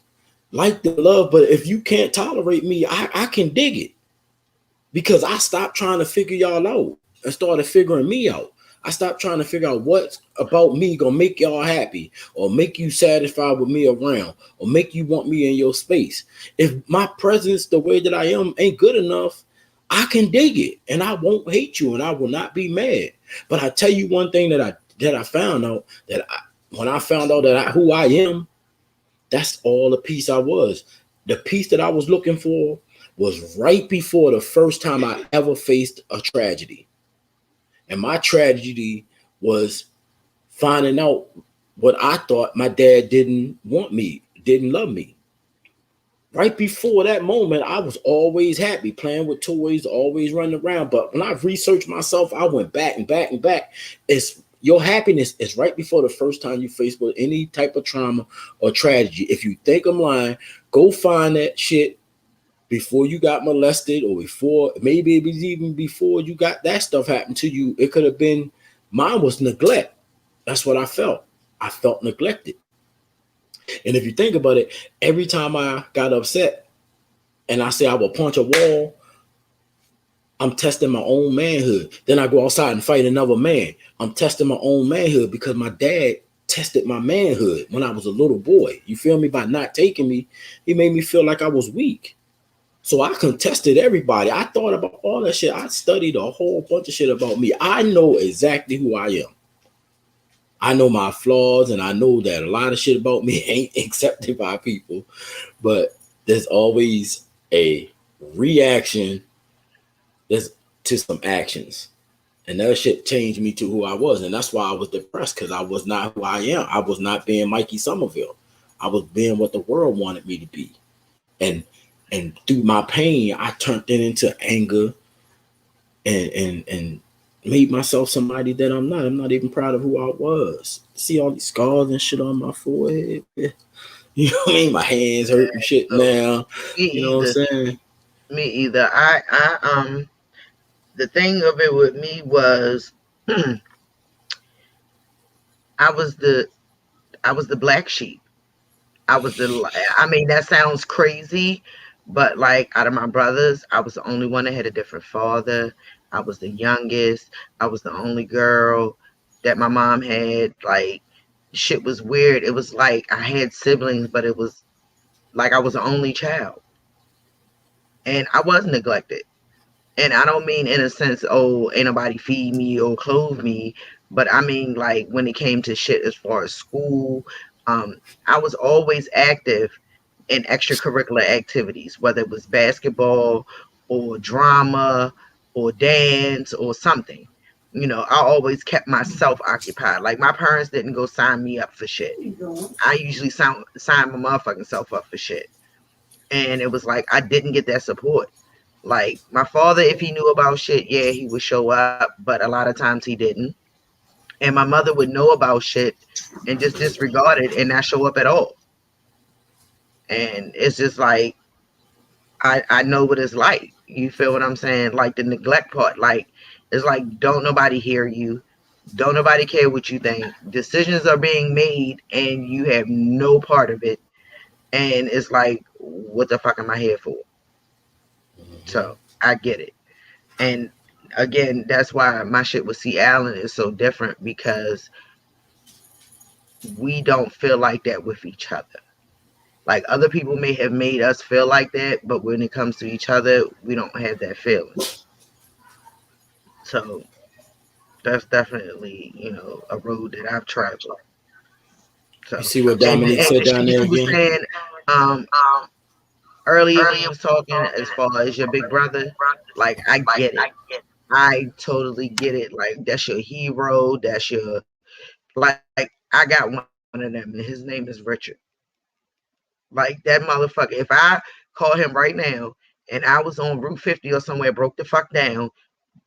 like the love, but if you can't tolerate me, I can dig it. Because I stopped trying to figure y'all out and started figuring me out. I stopped trying to figure out what's about me gonna make y'all happy or make you satisfied with me around or make you want me in your space. If my presence, the way that I am, ain't good enough, I can dig it and I won't hate you and I will not be mad. But I tell you one thing that I found out, when I found out that who I am, that's all the peace I was. The peace that I was looking for was right before the first time I ever faced a tragedy. And my tragedy was finding out what I thought my dad didn't want me, didn't love me. Right before that moment, I was always happy, playing with toys, always running around. But when I researched myself, I went back and back and back. Your happiness is right before the first time you face with any type of trauma or tragedy. If you think I'm lying, go find that shit before you got molested or before, maybe it was even before you got that stuff happen to you. It could have been, mine was neglect. That's what I felt. I felt neglected. And if you think about it, every time I got upset and I say I will punch a wall, I'm testing my own manhood. Then I go outside and fight another man. I'm testing my own manhood because my dad tested my manhood when I was a little boy. You feel me? By not taking me, he made me feel like I was weak. So I contested everybody. I thought about all that shit. I studied a whole bunch of shit about me. I know exactly who I am. I know my flaws, and I know that a lot of shit about me ain't accepted by people. But there's always a reaction to some actions. And that shit changed me to who I was. And that's why I was depressed, because I was not who I am. I was not being Mikey Somerville. I was being what the world wanted me to be. And through my pain, I turned it into anger and made myself somebody that I'm not. I'm not even proud of who I was. See all these scars and shit on my forehead. You know what I mean? My hands hurt and shit now. You know what I'm saying? Me either. I the thing of it with me was I was the black sheep. I mean, that sounds crazy, But like out of my brothers, I was the only one that had a different father. I was the youngest. I was the only girl that my mom had. Like shit was weird. It was like I had siblings, but it was like I was the only child. And I was neglected. And I don't mean in a sense, oh, ain't nobody feed me or clothe me, but I mean like when it came to shit as far as school, um, I was always active in extracurricular activities, whether it was basketball or drama or dance or something. You know, I always kept myself occupied. Like my parents didn't go sign me up for shit. I usually sign my motherfucking self up for shit. And it was like I didn't get that support. Like my father, if he knew about shit, yeah, he would show up, but a lot of times he didn't. And my mother would know about shit and just disregard it and not show up at all. And it's just like I know what it's like. You feel what I'm saying? Like the neglect part. Like it's like don't nobody hear you. Don't nobody care what you think. Decisions are being made and you have no part of it. And it's like, what the fuck am I here for? So I get it. And again, that's why my shit with C. Allen is so different because we don't feel like that with each other. Like other people may have made us feel like that, but when it comes to each other, we don't have that feeling. So that's definitely, you know, a road that I've traveled. So You see what and Dominique said down there you were again? saying um earlier when you was talking as far as your big brother, like I get it. I totally get it. Like that's your hero. That's your like. I got one of them, and his name is Richard. Like that motherfucker. If I call him right now and I was on Route 50 or somewhere, broke the fuck down,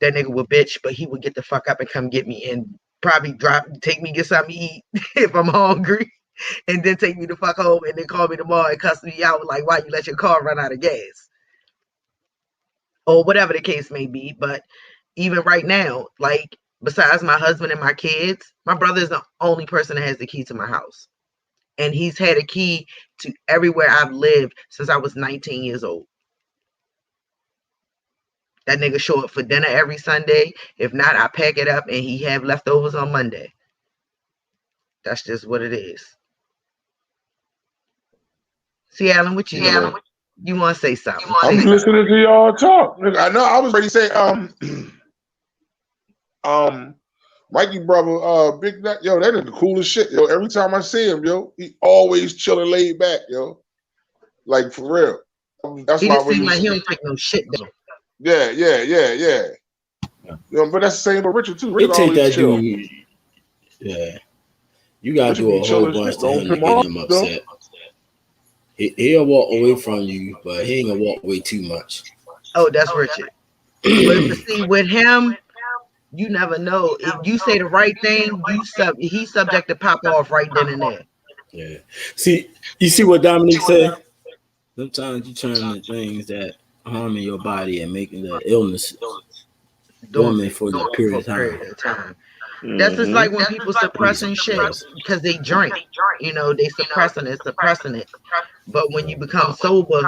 that nigga would bitch, but he would get the fuck up and come get me and probably take me get something to eat if I'm hungry, and then take me the fuck home and then call me tomorrow and cuss me out like why you let your car run out of gas or whatever the case may be. But even right now, like besides my husband and my kids, my brother is the only person that has the key to my house. And he's had a key to everywhere I've lived since I was 19 years old. That nigga show up for dinner every Sunday. If not, I pack it up and he have leftovers on Monday. That's just what it is. See, Alan, what you doing? You want to say something? I'm listening to y'all talk. I know I was ready to say Mikey brother, Big Nut, yo, that is the coolest shit, yo. Every time I see him, yo, he always chilling laid back, yo. Like for real. That's he why just seems like he don't take no shit though. Yeah. You know, but that's the same with Richard too. They Richard take always that chill. dude. Yeah. You gotta Richard do be a whole chilling bunch shit. to him to get him upset. He'll walk away from you, but he ain't gonna walk away too much. Oh, that's Richard. But see, with him, you never know. If you say the right thing, he's subject to pop off right then and there. Yeah. See, you see what Dominique said? Sometimes you turn the things that harming your body and making the illness dormant for a period of time. That's just like when people suppressing shit because they drink. You know, they suppressing it. But when you become sober,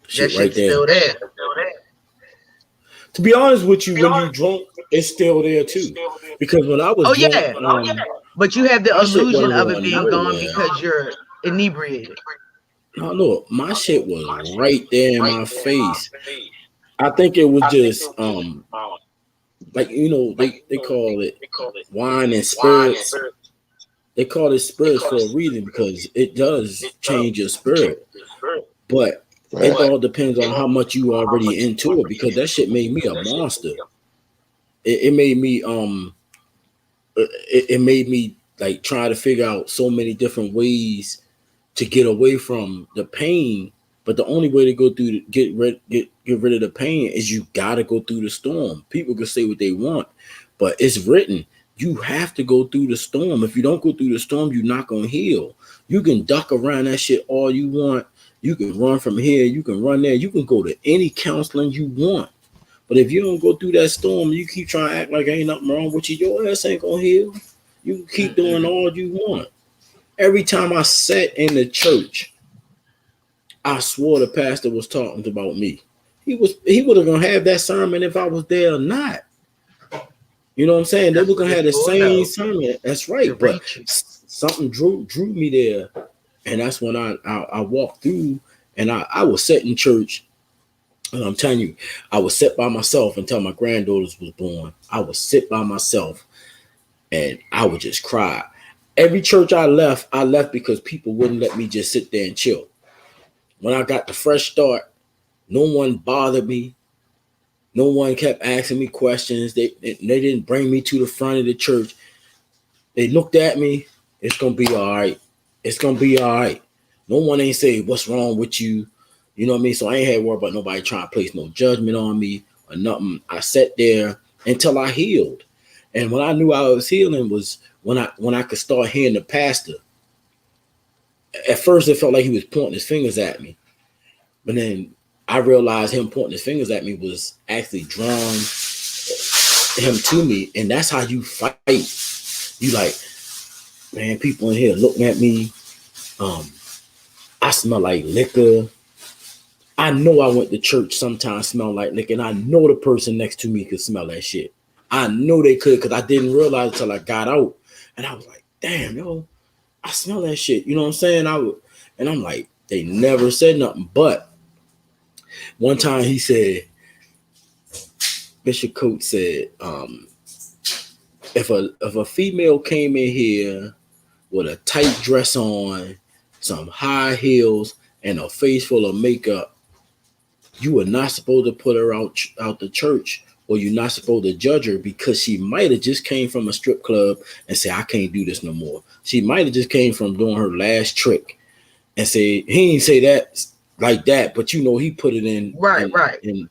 Shit that right shit's there. still there. To be honest with you, when you drunk, it's still there too. Because when I was drunk, but you have the my shit illusion wasn't of it going being gone nowhere. because you're inebriated. No, look, my shit was right there in my face. I think it was just like you know they call it wine and spirits. They call it spirits for a reason because it does change your spirit. But it all depends on how much you already into it because that shit made me a monster. It made me it made me like try to figure out so many different ways to get away from the pain. But the only way to go through get rid of the pain is you gotta go through the storm. People can say what they want, but it's written. You have to go through the storm. If you don't go through the storm, you're not gonna heal. You can duck around that shit all you want. You can run from here, you can run there, you can go to any counseling you want. But if you don't go through that storm, you keep trying to act like ain't nothing wrong with you, your ass ain't gonna heal. You can keep doing all you want. Every time I sat in the church, I swore the pastor was talking about me. He would have gonna have that sermon if I was there or not. You know what I'm saying? They were gonna have the same sermon. That's right. But something drew me there. And that's when I walked through and I was sitting in church. And I'm telling you, I was sit by myself until my granddaughters was born. I would sit by myself and I would just cry. Every church I left because people wouldn't let me just sit there and chill. When I got the fresh start, no one bothered me. No one kept asking me questions. They didn't bring me to the front of the church. They looked at me. It's going to be all right. It's going to be all right. No one ain't say, what's wrong with you? You know what I mean? So I ain't had to worry about nobody trying to place no judgment on me or nothing. I sat there until I healed. And when I knew I was healing was when I could start hearing the pastor. At first, it felt like he was pointing his fingers at me. But then I realized him pointing his fingers at me was actually drawing him to me. And that's how you fight. You like, man, people in here looking at me. I smell like liquor. I know I went to church sometimes smell like liquor, and I know the person next to me could smell that shit. I know they could because I didn't realize until I got out. And I was like, damn, yo, I smell that shit. You know what I'm saying? And I'm like, they never said nothing. But one time he said, Bishop Coates said, if a female came in here with a tight dress on, some high heels, and a face full of makeup, you are not supposed to put her out the church, or you're not supposed to judge her because she might have just came from a strip club and say, I can't do this no more. She might have just came from doing her last trick and say, he ain't say that like that, but you know, he put it in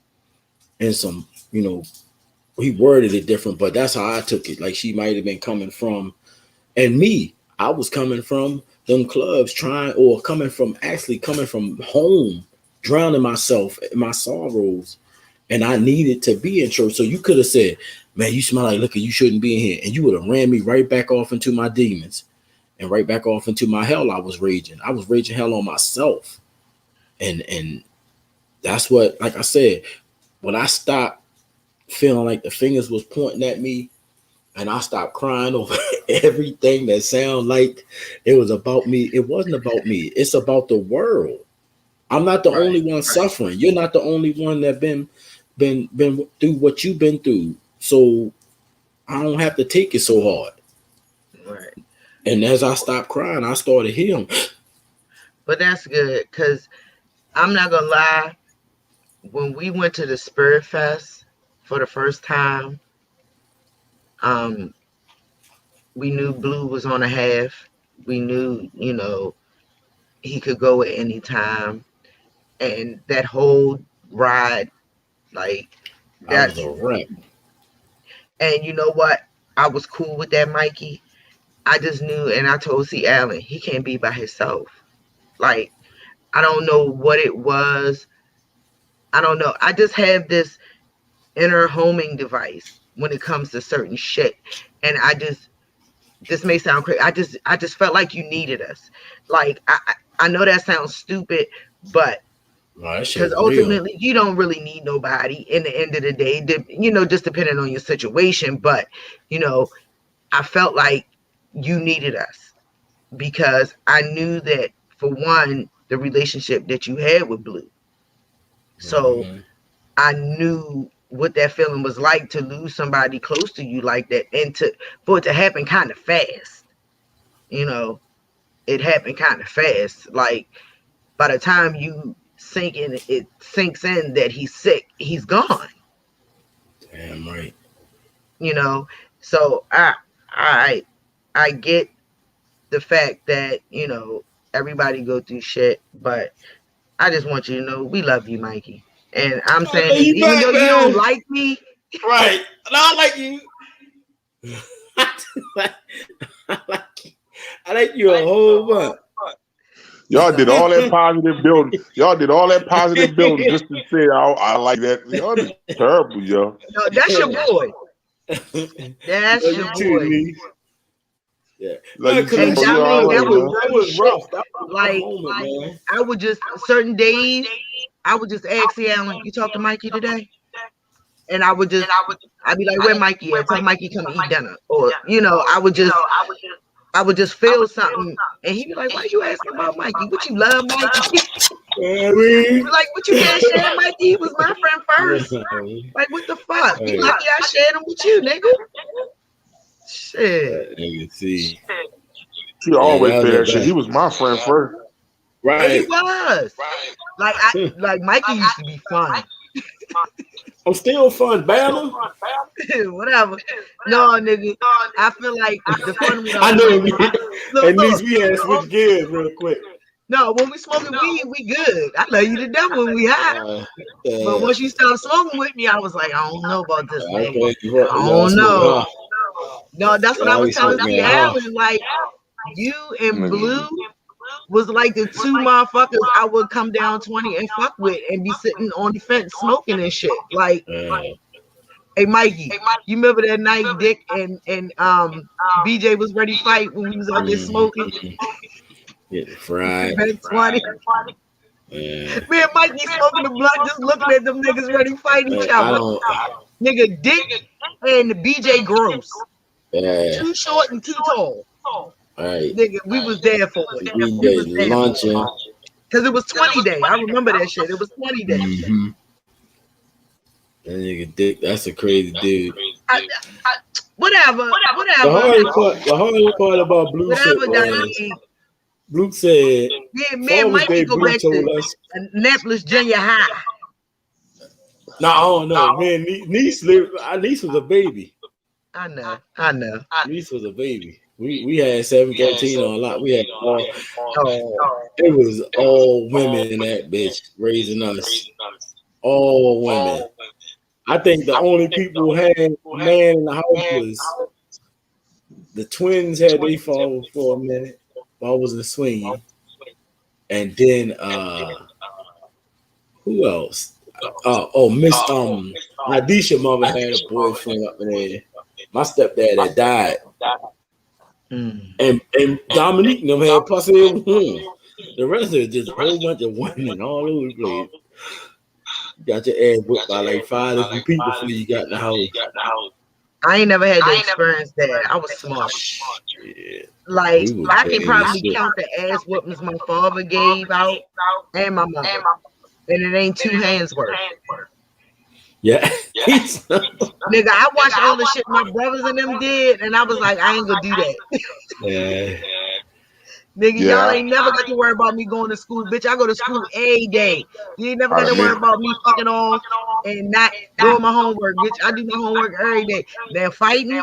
in some, you know, he worded it different, but that's how I took it. Like she might have been coming from, and me, I was coming from them clubs coming from home, drowning myself in my sorrows, and I needed to be in church. So you could have said, man, you smell like liquor, you shouldn't be in here. And you would have ran me right back off into my demons and right back off into my hell I was raging. I was raging hell on myself. And that's what, like I said, when I stopped feeling like the fingers was pointing at me and I stopped crying over everything that sounded like it was about me, it wasn't about me. It's about the world. I'm not the only one suffering. You're not the only one that been through what you've been through. So I don't have to take it so hard. Right. And as I stopped crying, I started healing. But that's good, because I'm not gonna lie. When we went to the Spirit Fest for the first time, we knew Blue was on a half. We knew, you know, he could go at any time. And that whole ride, like that was a wreck. And you know what? I was cool with that, Mikey. I just knew, and I told C. Allen, he can't be by himself. Like, I don't know what it was. I don't know. I just have this inner homing device when it comes to certain shit. And this may sound crazy. I just felt like you needed us. Like, I know that sounds stupid, but because ultimately you don't really need nobody in the end of the day, you know, just depending on your situation. But, you know, I felt like you needed us because I knew that, for one, the relationship that you had with Blue. So I knew what that feeling was like to lose somebody close to you like that, and for it to happen kind of fast. You know, it happened kind of fast. Like, by the time you it sinks in that he's sick, he's gone. Damn right. You know, so I get the fact that, you know, everybody go through shit, but I just want you to know we love you, Mikey. And I'm saying this, even though you don't like me. Right. No, I like you. I like you a whole bunch. Y'all did all that positive building. Y'all did all that positive building just to say I like that. Y'all is terrible, yo. No, that's your boy. That's your boy. Yeah. Like you And too, bro. You Dominique, all that right, was man? That real was shit. rough. That was a rough Like, moment, man. I would just certain days, I would just ask C Allen, you talk to Mikey today? And I'd be like, where Mikey at? Tell Mikey come eat dinner. Or, I would just feel something. And he'd be like, why you asking about Mikey? What you love Mikey? Like, what you can't share Mikey? He was my friend first. Like, what the fuck? You lucky I shared him with you, nigga. Shit. Nigga, see. She always that say was that a shit. He bad. was my friend first. And he Right. was. Like Mikey used to be fun. I'm still fun, Bama. Whatever. No, nigga. I feel like the fun with us. I know. At least Look, we had to switch gears real quick. no, when we smoking weed, we good. I love you to death when we high. But once you start smoking with me, I was like, I don't know about this, nigga. I don't know. No, that's what I was telling C Allen. Like, you and Blue was like the two motherfuckers I would come down 20 and fuck with and be sitting on the fence smoking and shit. Like, hey Mikey, you remember that night Dick and BJ was ready to fight when we was out there smoking? Getting fried. 20. Yeah. Me and Mikey smoking the blunt, just looking at them niggas ready to fight each other. Nigga, Dick and BJ Gross. Yeah. Too short and too tall. Right. Nigga, we was there for it. We was lunching. Because it was 20 day. I remember that shit. It was 20 day. Mm-hmm. That nigga Dick, that's a crazy dude. Whatever. The hard part about Blue shit was Blue said, yeah, me and Mikey go back to Annapolis Junior High. No, I don't know. Man, our niece was a baby. I know. Niece was a baby. We had 713 on a lot. We had it was all women in that bitch raising us. All women. I think the only people who had a man in the house was the twins had they fall for a minute while I was in swinging. And then who else? Miss Nadisha mother had a boyfriend up in there. My stepdad had died. And Dominique and them had pussy. The rest of it just a whole bunch of women all over the place. You got your ass whipped by like 5 different people before you got in the house. I ain't never had to experience that. I was smart. Yeah. Like, I can probably count the ass whoopings my father gave out and my mother. And it ain't 2 hands worth. Yeah. Nigga, I watched all the shit my brothers and them did, and I was like, I ain't gonna do that. Yeah. Nigga, y'all ain't never got to worry about me going to school. Bitch, I go to school every day. You ain't never got to worry about me fucking off and not doing my homework. Bitch, I do my homework every day. Then fighting,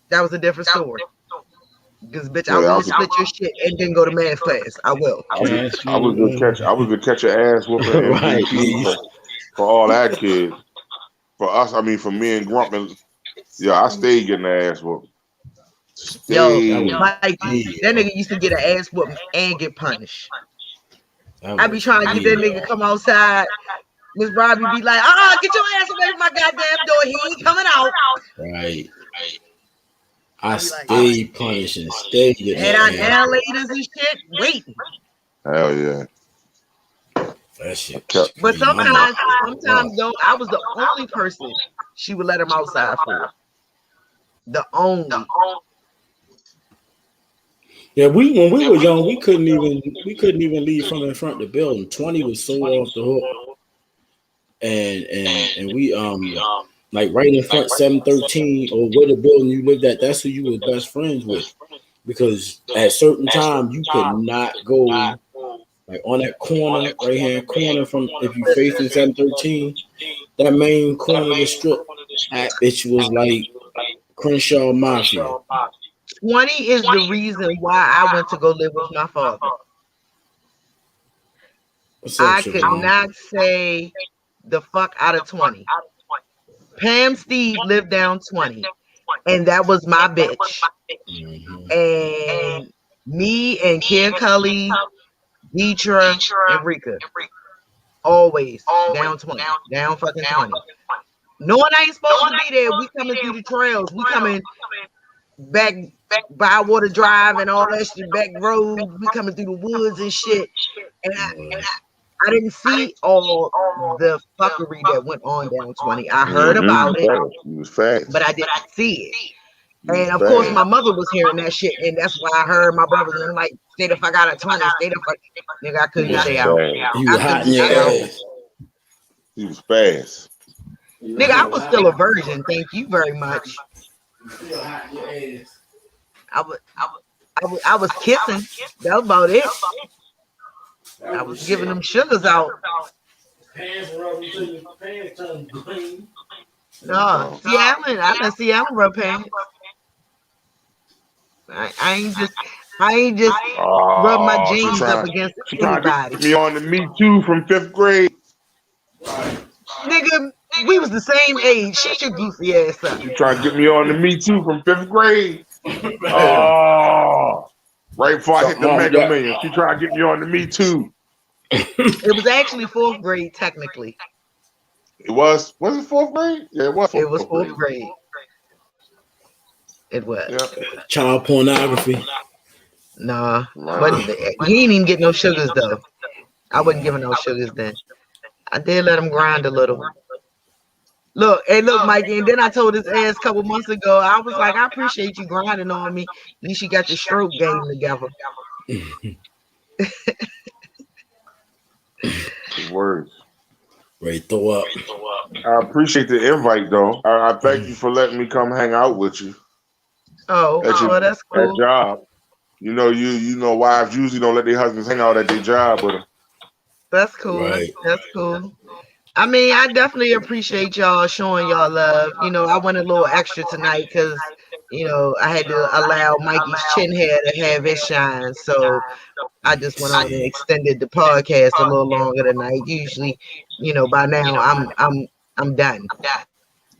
that was a different story. Because bitch, I will split your shit and then go to math class. I will. I was to catch an ass whooping MVP for all that kids. For us, I mean, for me and Grump, I stayed getting the ass whooping. Yo, Mikey, that nigga used to get an ass whooping and get punished. I be trying to get that nigga come outside. Miss Robbie be like, get your ass away from my goddamn door. He ain't coming out. Right. I stay punishing, stay getting and our annihilators and shit waiting. Hell yeah. That shit. But sometimes though, I was the only person she would let him outside for. The only. Yeah, when we were young, we couldn't even leave from in front of the building. 20 was so off the hook. And we like right in front 713 or where the building you lived at, that's who you were best friends with. Because at certain time you could not go like on that corner, right hand corner from if you facing 713, that main corner of the strip, that bitch was like Crenshaw Mafia. 20 is the reason why I went to go live with my father. I could not say the fuck out of 20. Pam Steve lived down 20, and that was my bitch. And me and Kia Cully, Deetra, and Rika, always down 20, down fucking 20. Knowing I ain't supposed to be there, we coming through the trails. We coming back Bywater Drive and all that shit, back road. We coming through the woods and shit. And I didn't see all the fuckery that went on down 20. I heard about it, You was fast. but I didn't see it. And of course, my mother was hearing that shit, and that's why I heard my brothers and I'm like, stay the fuck out of 20, stay the fuck. Nigga, I couldn't stay out. You was hot in your ass. He was fast. Nigga, I was still a virgin. Thank you very much. Still hot in your ass. I was kissing. That was about it. I was giving them sugars out. Pants rubbing till your pants turn green. No, Seattle. I done Seattle rub pants. I ain't just rub my jeans up against anybody. Me on the Me Too from 5th grade. Nigga, we was the same age. Shut your goofy ass up. You trying to get me on the Me Too from 5th grade? Oh, right before I hit the Mega Million. She trying to get me on the Me Too. It was actually 4th grade, technically. It was it 4th grade? Yeah, it was. It was 4th grade. It was. Yeah. Child pornography. Nah, but he ain't even get no sugars though. I wasn't giving no sugars then. I did let him grind a little. Look, Mikey, and then I told his ass a couple months ago, I was like, I appreciate you grinding on me. At least you got your stroke game together. Words. Ready to throw up. I appreciate the invite, though. I thank you for letting me come hang out with you. That's cool. That job. You know, wives usually don't let their husbands hang out at their job with them. That's cool. Right. That's cool. I mean, I definitely appreciate y'all showing y'all love. You know, I went a little extra tonight because, you know, I had to allow Mikey's chin hair to have its shine. So I just went on and extended the podcast a little longer tonight. Usually, you know, by now I'm done.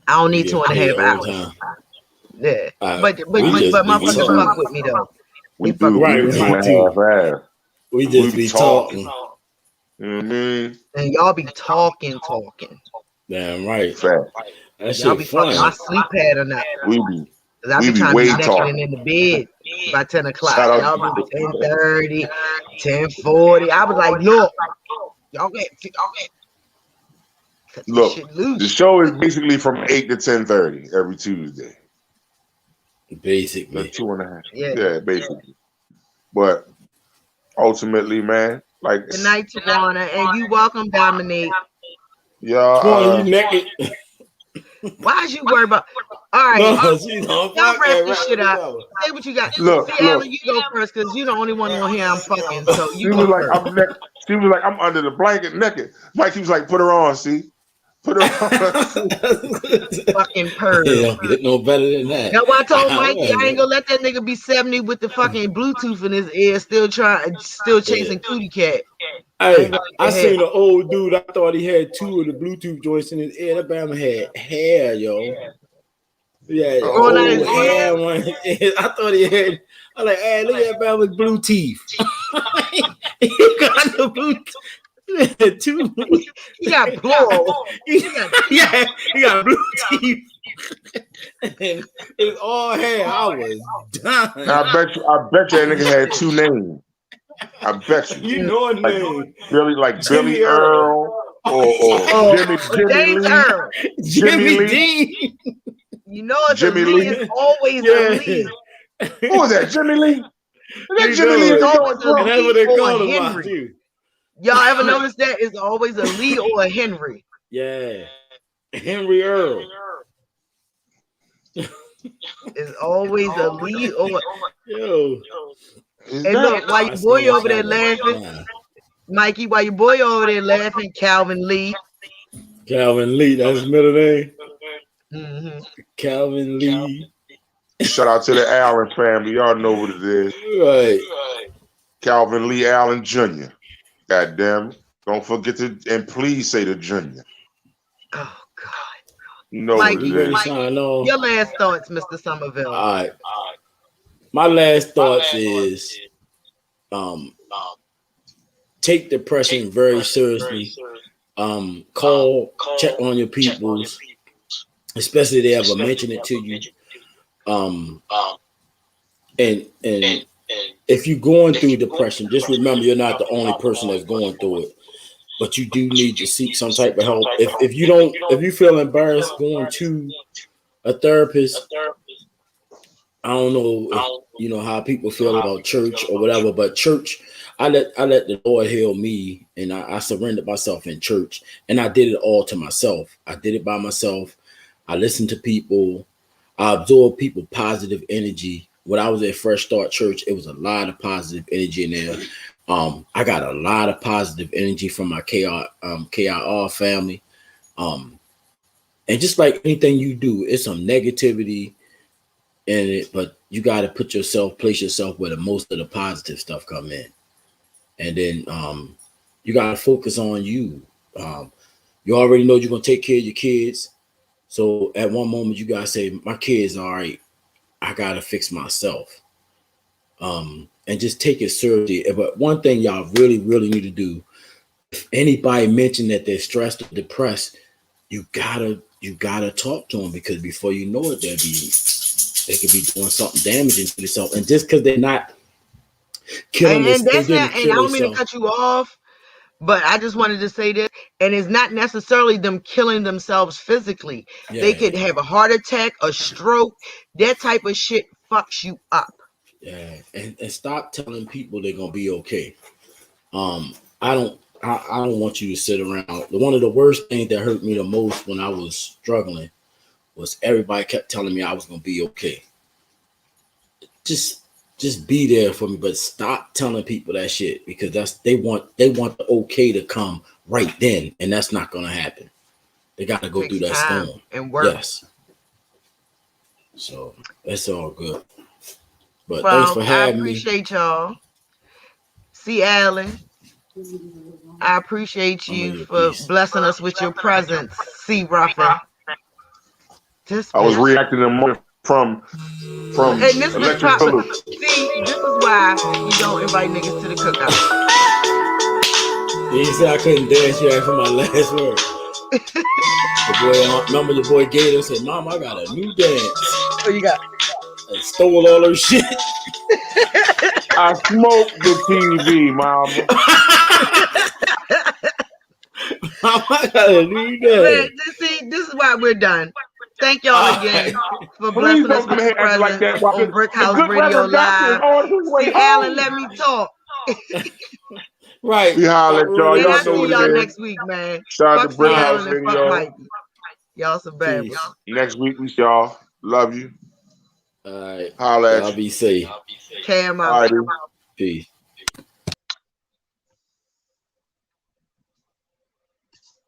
I don't need 2.5 hours. Yeah, but motherfuckers fuck with me though. We do. Right. We just be talking. Mm-hmm. And y'all be talking. Damn right. That y'all be fucking my sleep pattern up. We be. I be trying to be naked in the bed by 10 o'clock. Y'all be 10:30, 10:40. I was like, look, y'all get. Look, the show is basically from 8 to 10:30 every Tuesday. Basically. 2.5. Yeah, basically. But ultimately, man, like. Good night, Tawana, and you welcome, Dominique. Yeah. You naked. Why is you worried about? All right, y'all wrap this shit up. Say what you got. Look, Alan, you go first because you're the only one on here I'm fucking. So you go first. She was like, I'm under the blanket naked. Mike, he was like, put her on, see. Put her on. Fucking purr. Yeah, get no better than that. Now, I told Mikey I ain't gonna let that nigga be 70 with the fucking Bluetooth in his ear, still chasing Cootie Cat. Hey, I seen an old dude. I thought he had 2 of the Bluetooth joints in his ear. That Bama had hair, yo. Yeah, going on his hair. I thought he had. I'm like, hey, look at that Bama's blue teeth. He got the blue. Two. He got plural. He got blue teeth. And it's all hair. I was done. I bet you that nigga had 2 names. I bet you. You know a name. Billy Earl or Jimmy Lee. Earl. Jimmy Dean. You know it's Jimmy Lee is always a Lee. Who was that? Jimmy Lee? That Jimmy Lee is always a Lee. That's what they call him. Henry. Y'all ever notice that? It's always a Lee or a Henry. Yeah. Henry Earl. It's always a Lee or yo. Hey, look, while your boy over there laughing, Mikey, while your boy over there laughing, Calvin Lee. Calvin Lee, that's his middle name. Mm-hmm. Calvin Lee. Shout out to the Allen family. Y'all know what it is. Right. Calvin Lee Allen Jr. God damn it. Don't forget to, and please say the Jr. Oh, God. You know Mike, what it is. Your last thoughts, Mr. Somerville. All right. My last thoughts is take depression very seriously. Call, check on your peoples, especially if they ever mention it to you. And if you're going through depression, just remember you're not the only person that's going through it. But you do need to seek some type of help. If you feel embarrassed going to a therapist, I don't know if you know how people feel about church or whatever, but church, I let the Lord heal me, and I surrendered myself in church, and I did it all to myself. I did it by myself. I listened to people. I absorbed people positive energy. When I was at Fresh Start Church, it was a lot of positive energy in there. I got a lot of positive energy from my KIR family. And just like anything you do, it's some negativity in it, but you got to place yourself where the most of the positive stuff come in. And then you got to focus on you. You already know you're going to take care of your kids. So at one moment, you got to say, my kids, all right, I got to fix myself. And just take it seriously. But one thing y'all really, really need to do, if anybody mention that they're stressed or depressed, you gotta talk to them, because before you know it, they could be doing something damaging to themselves. And just because they're not killing and that's they not, and I don't mean to cut you off, but I just wanted to say this, and it's not necessarily them killing themselves physically. Yeah. They could have a heart attack, a stroke, that type of shit fucks you up. Yeah, and stop telling people they're gonna be okay. I don't want you to sit around. One of the worst things that hurt me the most when I was struggling was everybody kept telling me I was gonna be okay. Just be there for me, but stop telling people that shit, because they want the okay to come right then, and that's not gonna happen. They gotta go through that storm and work. Yes. So it's all good. But thanks for having me. I appreciate y'all. See, Alan, I appreciate you for blessing us with your presence. See, Ruffin. I was reacting to from and this electric salute. See, this is why you don't invite niggas to the cookout. You said I couldn't dance you after my last word. Remember the boy Gator said, "Mom, I got a new dance." Oh, you got? I stole all her shit. I smoked the TV, Mama. Mama, I got a new dance. See, this is why we're done. Thank y'all again for blessing us with your presence like that, on Brickhouse Radio Live. See, Alan, let me talk. Right. We holler at y'all. And I'll see y'all next week, man. Shout out to Brickhouse Radio. Mikey. Y'all some bad boys. Next week we y'all. Love you. All right. Holla at I'll you. be safe. Cam out. Peace.